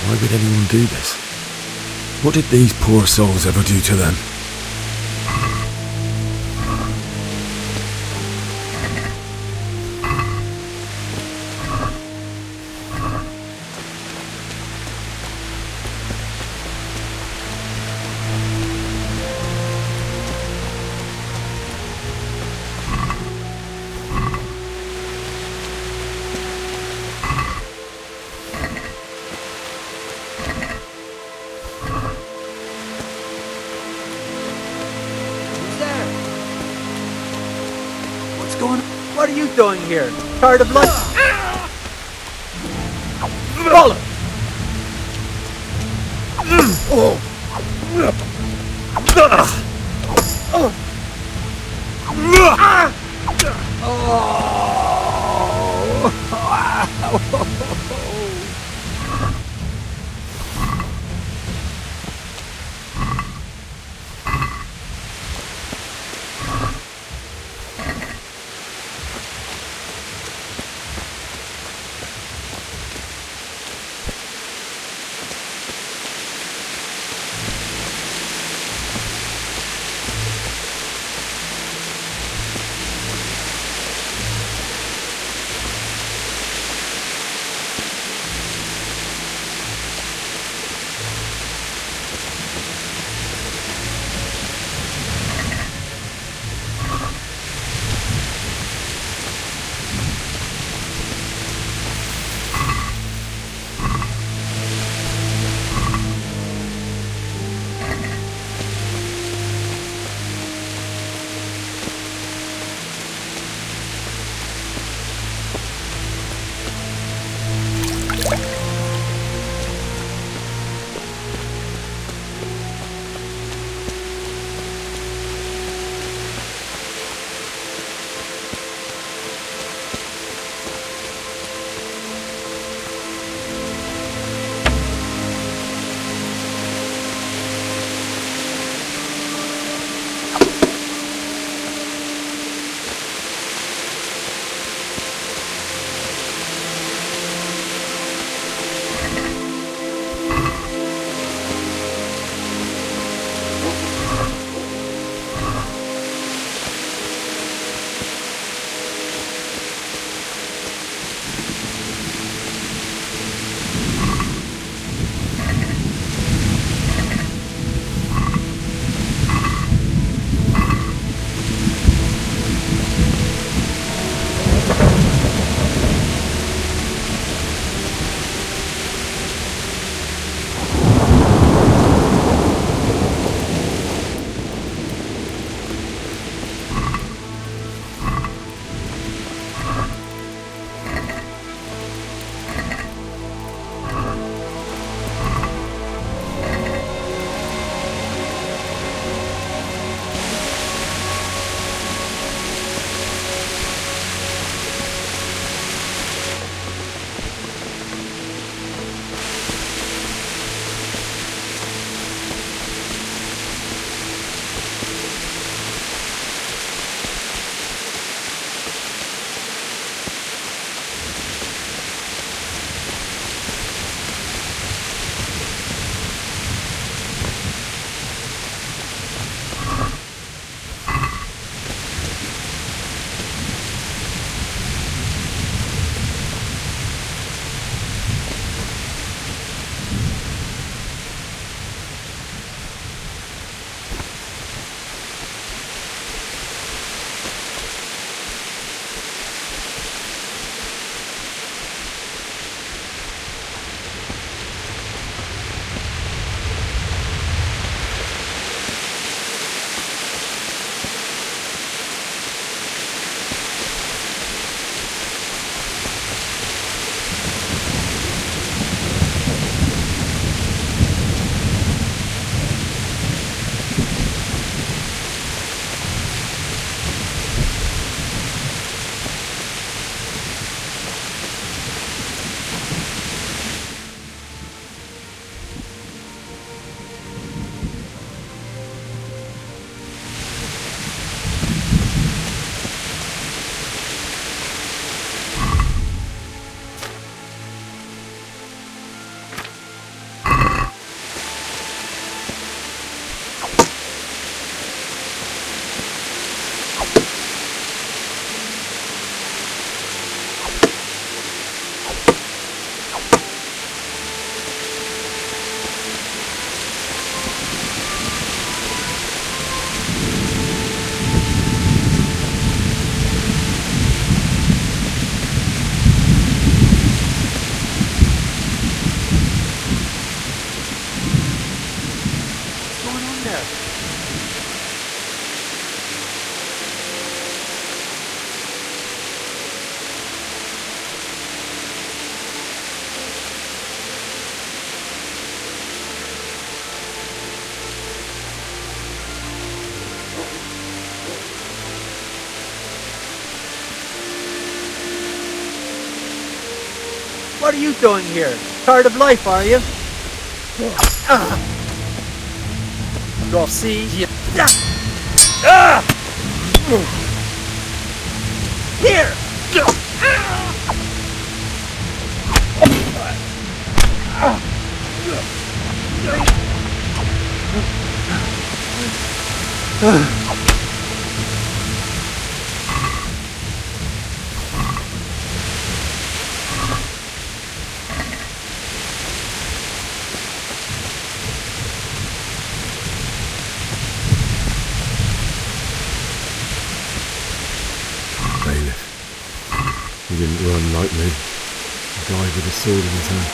S6: Why would anyone do this? What did these poor souls ever do to them?
S7: What are you doing here? Tired of life? Follow! What are you doing here? Tired of life, are you? You'll see. Here.
S6: Bailiff. He didn't run like me. A guy with a sword in his hand.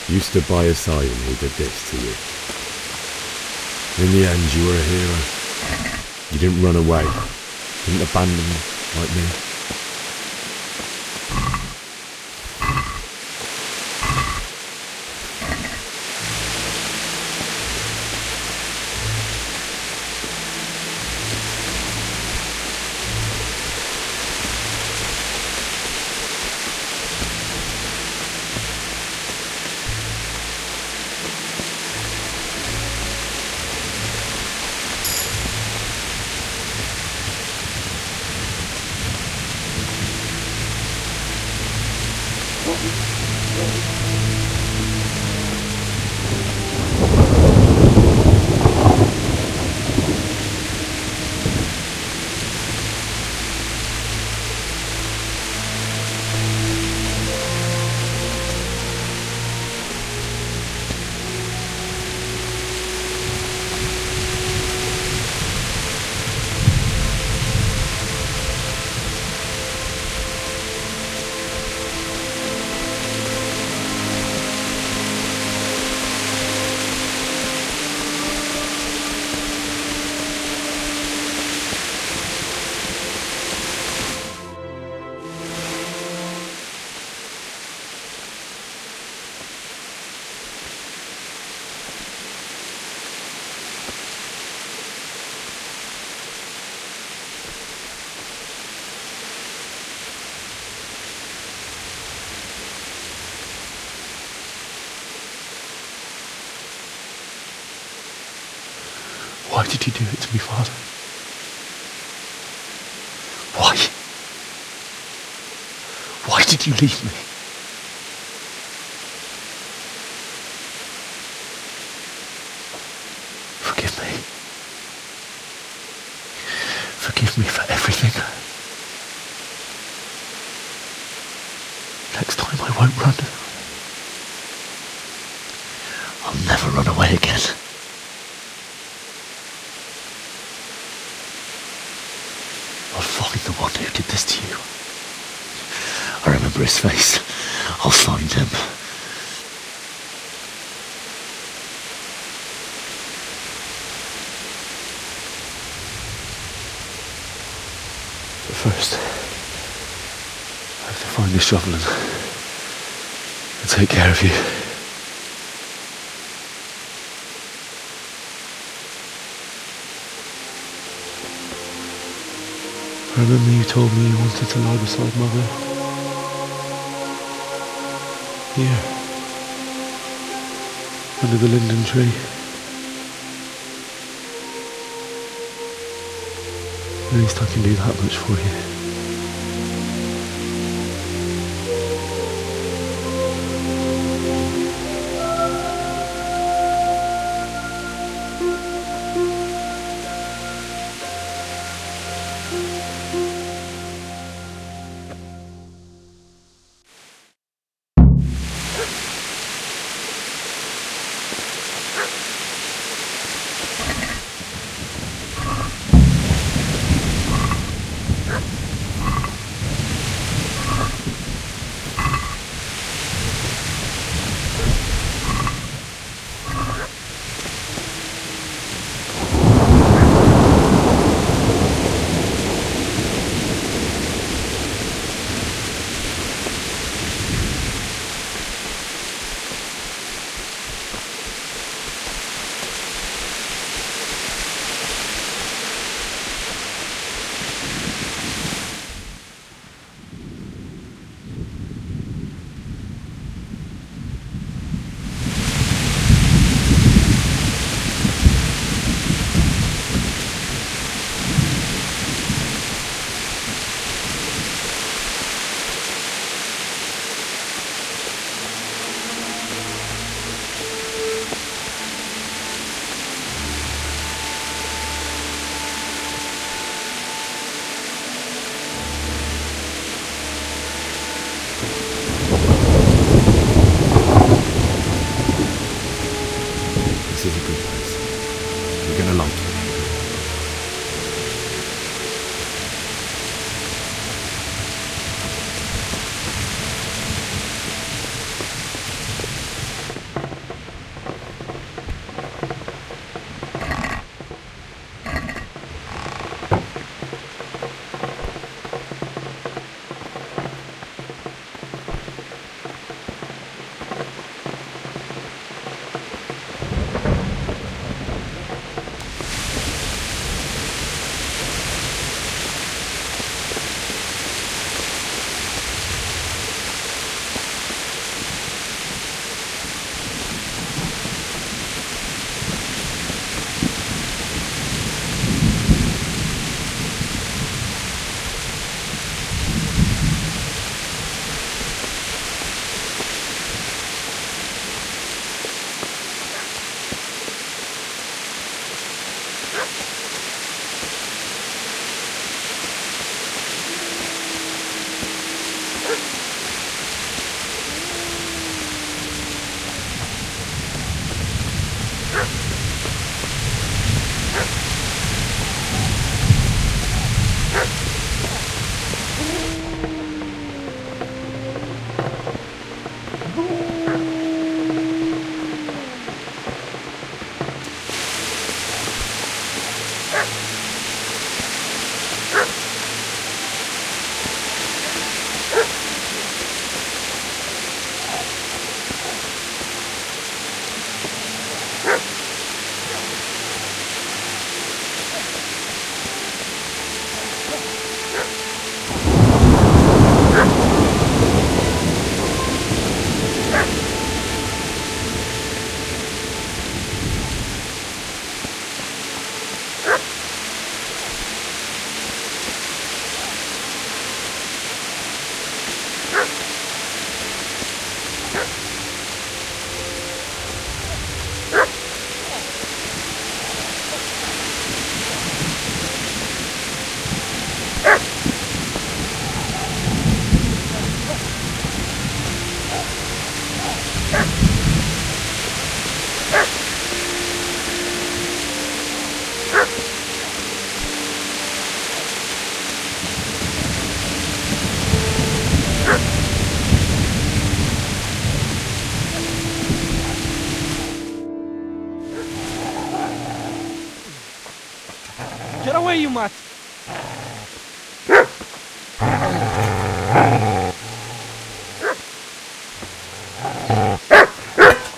S6: You stood by his side and he did this to you. In the end, you were a hero. You didn't run away. Didn't abandon me like me.
S16: Why did you do it to me, Father? Why? Why did you leave me? Forgive me. Forgive me for everything. Next time I won't run. I'll never run away again. I'll find the one who did this to you. I remember his face. I'll find him. But first, I have to find this shovel and take care of you. I remember you told me you wanted to lie beside Mother. Here. Under the linden tree. At least I can do that much for you.
S19: Get away, you mutt!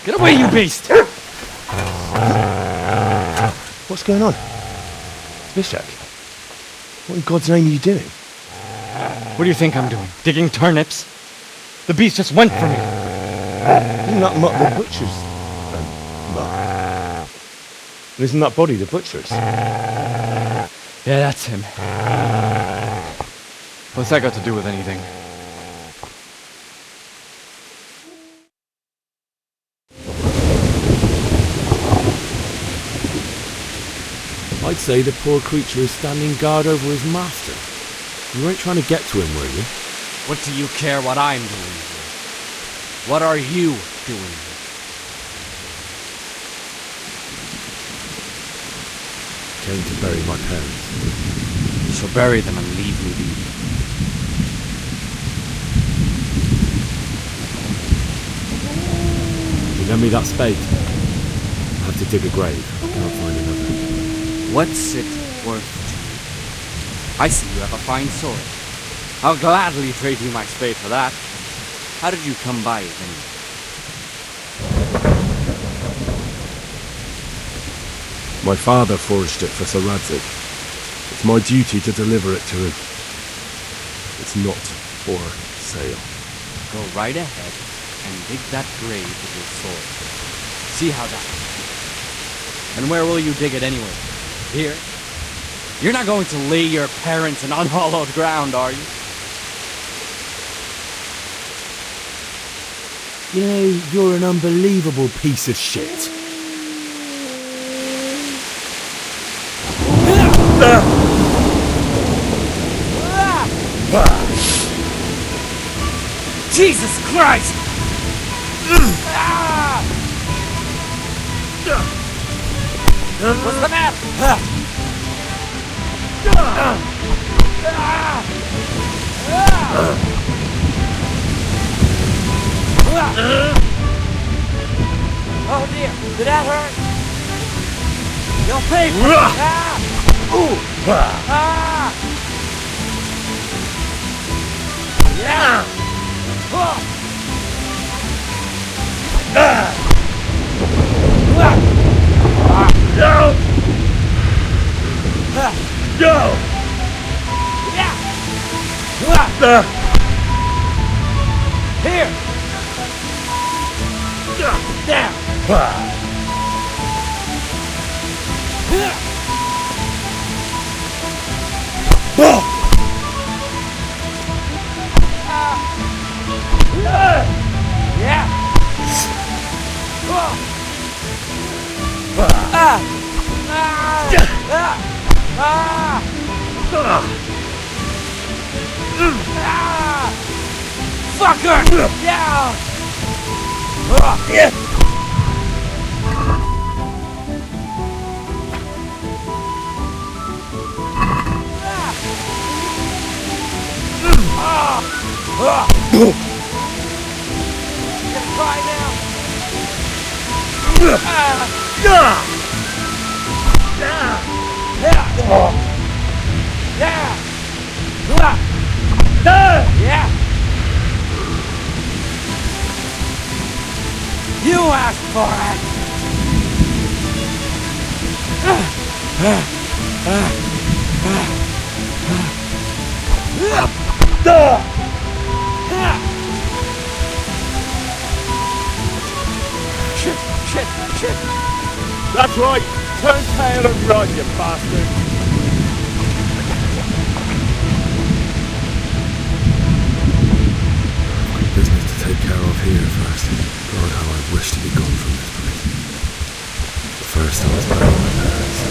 S19: Get away, you beast!
S6: What's going on? Miss Jack? What in God's name are you doing?
S4: What do you think I'm doing? Digging turnips? The beast just went for me.
S6: Isn't that not the butcher's? Mark? Isn't that body the butcher's?
S4: Yeah, that's him. What's that got to do with anything?
S6: I'd say the poor creature is standing guard over his master. You weren't trying to get to him, were you?
S19: What do you care what I'm doing here? What are you doing here?
S6: Came to bury my parents.
S19: So bury them and leave me be.
S6: You lend me that spade. I have to dig a grave. I can't find another.
S19: What's it worth to you? I see you have a fine sword. I'll gladly trade you my spade for that. How did you come by it anyway?
S6: My father forged it for Sir Radzig. It's my duty to deliver it to him. It's not for sale.
S19: Go right ahead and dig that grave with your sword. See how that goes. And where will you dig it anyway? Here? You're not going to lay your parents in unhallowed ground, are you?
S6: You know, you're an unbelievable piece of shit.
S19: Jesus Christ! What's the matter? Oh dear, did that hurt? You'll pay for it. Ooh. Yeah. No. No. Yeah. Here. Down. Yeah. Fucker! Yeah. Try now. Yeah. You asked for it. Shit.
S6: That's right. Turn tail and run, you bastard. Business to take care of here first. God, how I wish to be gone from this place. But first I was burying my parents.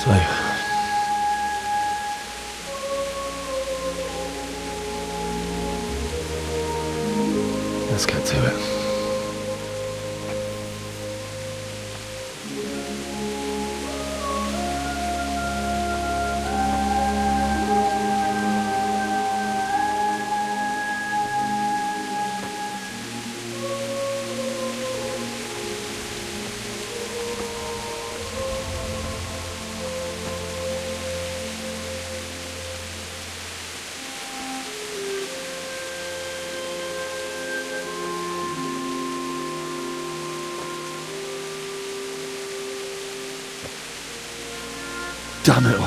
S16: So, let's get to it. Damn it all.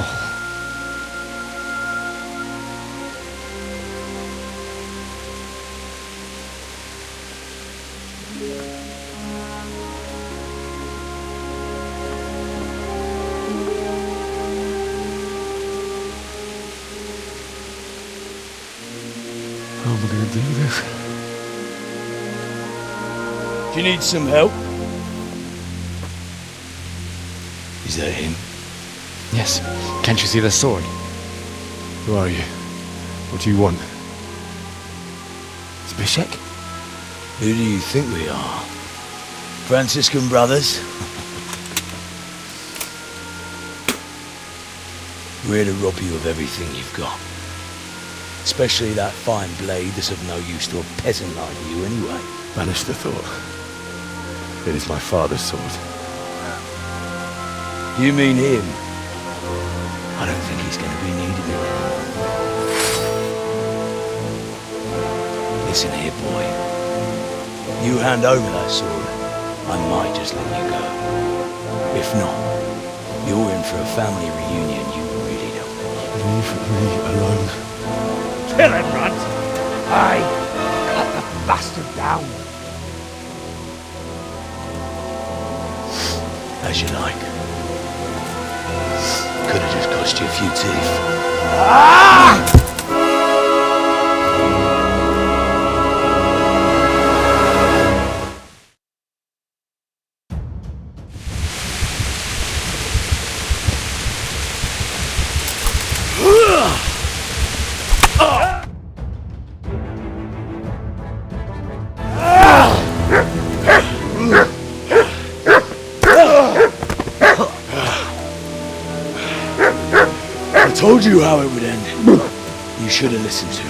S16: How am I going to do this?
S20: Do you need some help? Is that him?
S16: Yes. Can't you see the sword?
S6: Who are you? What do you want?
S20: Zbyszek? Who do you think we are? Franciscan brothers? We're here to rob you of everything you've got. Especially that fine blade that's of no use to a peasant like you anyway.
S6: Banish the thought. It is my father's sword.
S20: You mean him? I don't think he's going to be needing it. Listen here, boy. You hand over that sword, I might just let you go. If not, you're in for a family reunion you really don't want.
S6: Leave me alone.
S3: Kill him, Runt! Aye, cut the bastard down.
S20: As you like. Could have just cost you a few teeth. I told you how it would end. You should have listened to me.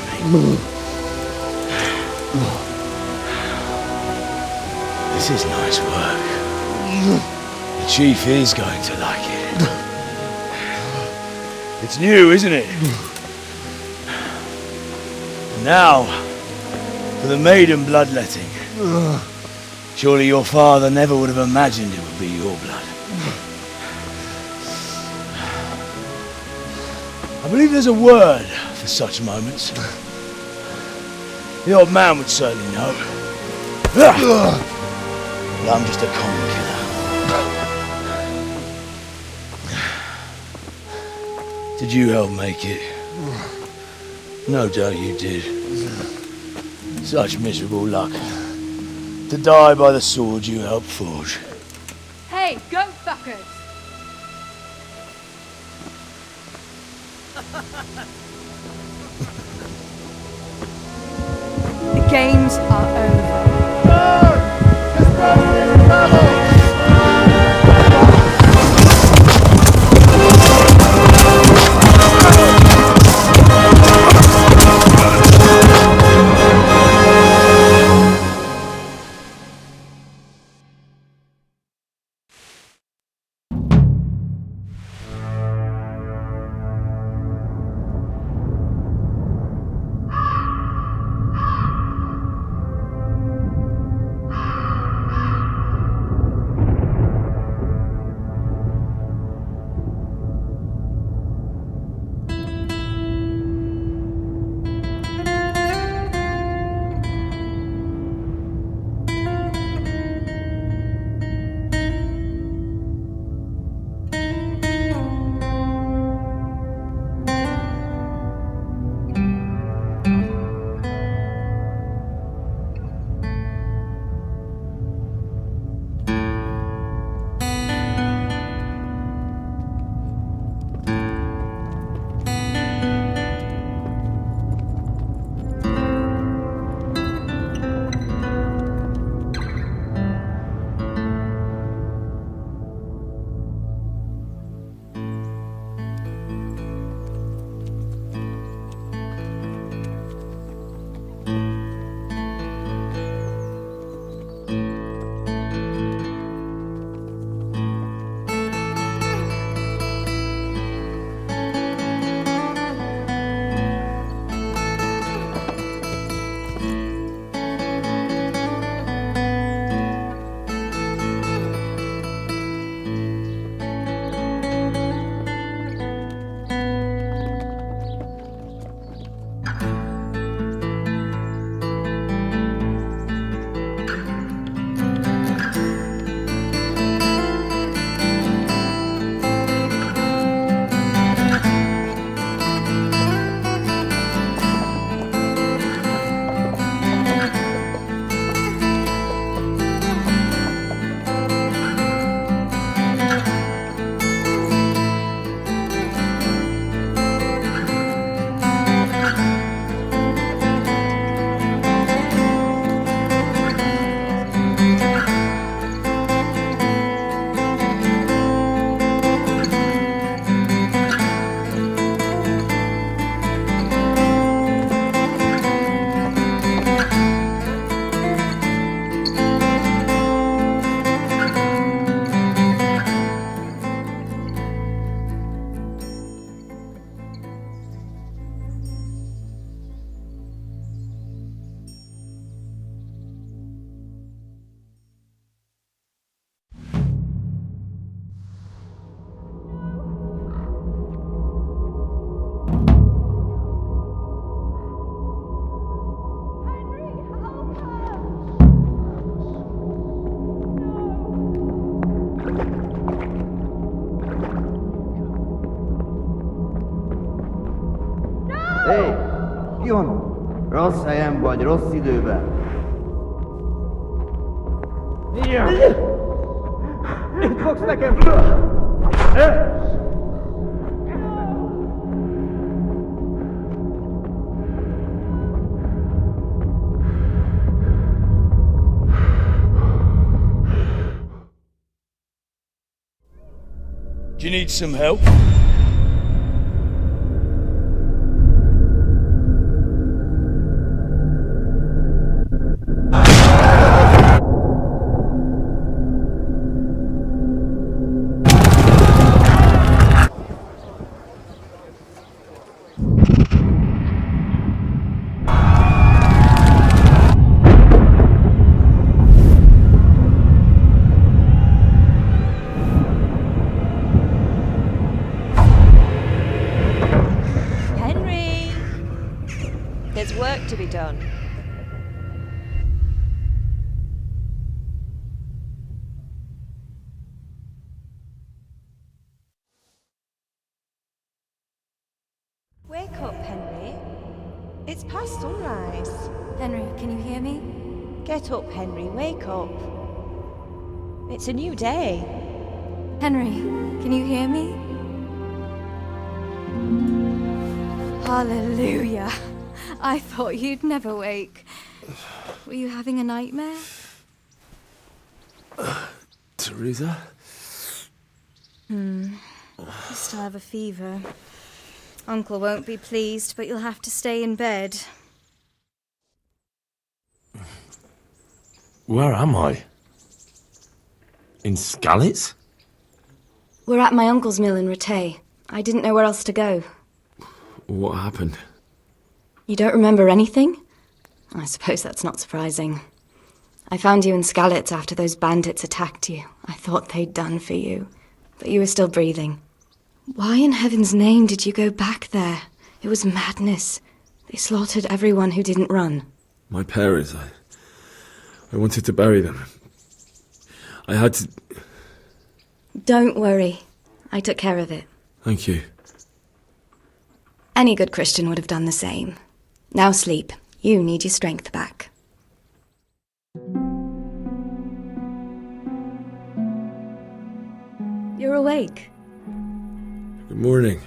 S20: This is nice work. The chief is going to like it. It's new, isn't it? Now, for the maiden bloodletting. Surely your father never would have imagined it would be your blood. I believe there's a word for such moments. The old man would certainly know. But I'm just a common killer. Did you help make it? No doubt you did. Such miserable luck. To die by the sword you helped forge.
S12: Hey, go fuckers! The games are over.
S7: Tion, Ross I am by the Rossi Duva. Here! It looks like a...
S20: Do you need some help?
S21: There's work to be done. Wake up, Henry. It's past sunrise.
S17: Henry, can you hear me?
S21: Get up, Henry. Wake up. It's a new day.
S17: Henry, can you hear me? Hallelujah. I thought you'd never wake. Were you having a nightmare?
S6: Teresa?
S17: You still have a fever. Uncle won't be pleased, but you'll have to stay in bed.
S16: Where am I? In Skalitz?
S17: We're at my uncle's mill in Rattay. I didn't know where else to go.
S6: What happened?
S17: You don't remember anything? I suppose that's not surprising. I found you in Skalitz after those bandits attacked you. I thought they'd done for you, but you were still breathing. Why in heaven's name did you go back there? It was madness. They slaughtered everyone who didn't run.
S6: My parents, I wanted to bury them. I had to...
S17: Don't worry. I took care of it.
S6: Thank you.
S17: Any good Christian would have done the same. Now sleep. You need your strength back. You're awake.
S6: Good morning.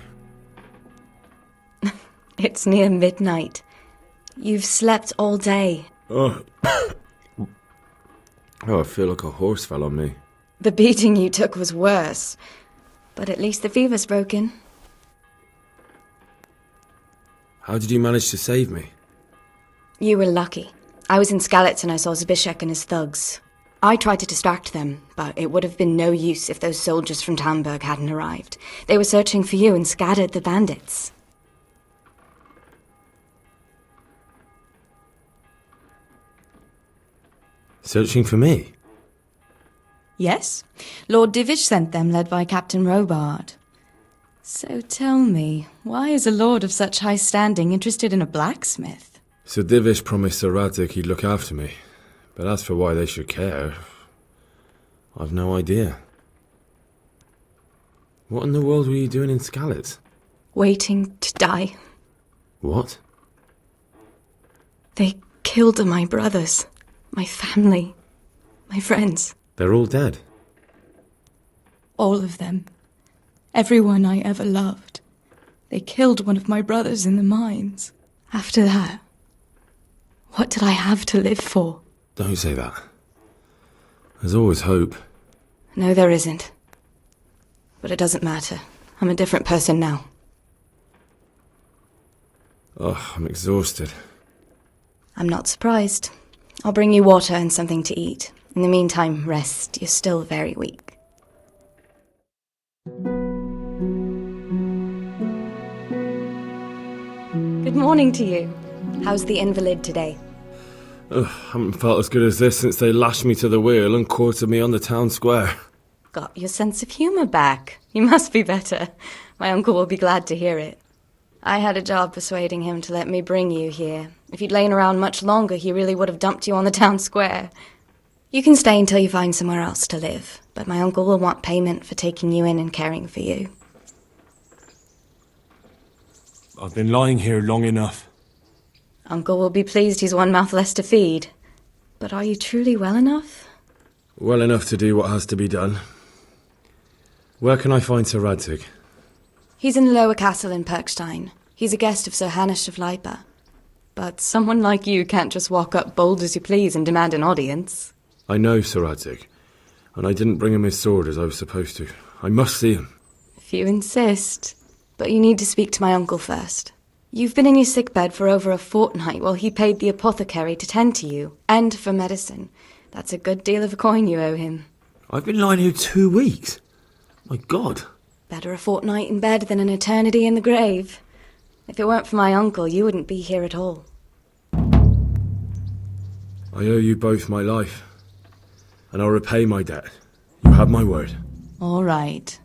S17: It's near midnight. You've slept all day.
S6: Oh. I feel like a horse fell on me.
S17: The beating you took was worse. But at least the fever's broken.
S6: How did you manage to save me?
S17: You were lucky. I was in Skalitz and I saw Zbyszek and his thugs. I tried to distract them, but it would have been no use if those soldiers from Tamburg hadn't arrived. They were searching for you and scattered the bandits.
S6: Searching for me?
S17: Yes. Lord Divish sent them, led by Captain Robard. So tell me, why is a lord of such high standing interested in a blacksmith?
S6: Sir Divish promised Sir Radzig he'd look after me. But as for why they should care, I've no idea. What in the world were you doing in Skalitz?
S17: Waiting to die.
S6: What?
S17: They killed my brothers, my family, my friends.
S6: They're all dead.
S17: All of them. Everyone I ever loved. They killed one of my brothers in the mines. After that, what did I have to live for?
S6: Don't say that. There's always hope.
S17: No, there isn't. But it doesn't matter. I'm a different person now.
S6: Oh, I'm exhausted.
S17: I'm not surprised. I'll bring you water and something to eat. In the meantime, rest. You're still very weak. Good morning to you. How's the invalid today?
S6: Ugh, haven't felt as good as this since they lashed me to the wheel and quartered me on the town square.
S17: Got your sense of humour back. You must be better. My uncle will be glad to hear it. I had a job persuading him to let me bring you here. If you'd lain around much longer, he really would have dumped you on the town square. You can stay until you find somewhere else to live, but my uncle will want payment for taking you in and caring for you.
S18: I've been lying here long enough.
S2: Uncle will be pleased he's one mouth less to feed. But are you truly well enough?
S6: Well enough to do what has to be done. Where can I find Sir Radzig?
S2: He's in the lower castle in Perkstein. He's a guest of Sir Hanush of Leipa. But someone like you can't just walk up bold as you please and demand an audience.
S6: I know Sir Radzig, and I didn't bring him his sword as I was supposed to. I must see him.
S2: If you insist. But you need to speak to my uncle first. You've been in your sickbed for over a fortnight while he paid the apothecary to tend to you, and for medicine. That's a good deal of a coin you owe him.
S6: I've been lying here 2 weeks. My God.
S2: Better a fortnight in bed than an eternity in the grave. If it weren't for my uncle, you wouldn't be here at all.
S6: I owe you both my life, and I'll repay my debt. You have my word.
S2: All right.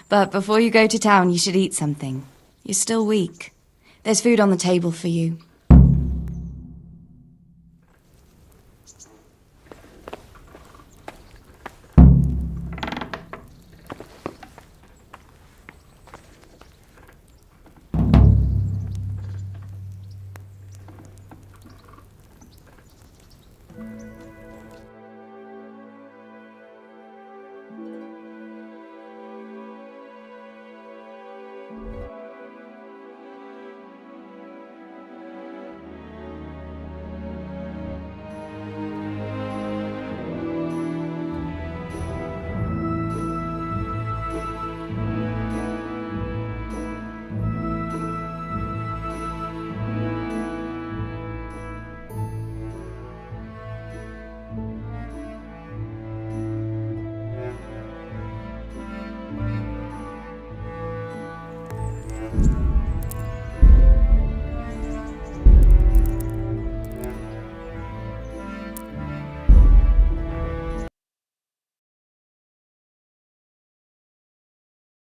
S2: But before you go to town, you should eat something. You're still weak. There's food on the table for you.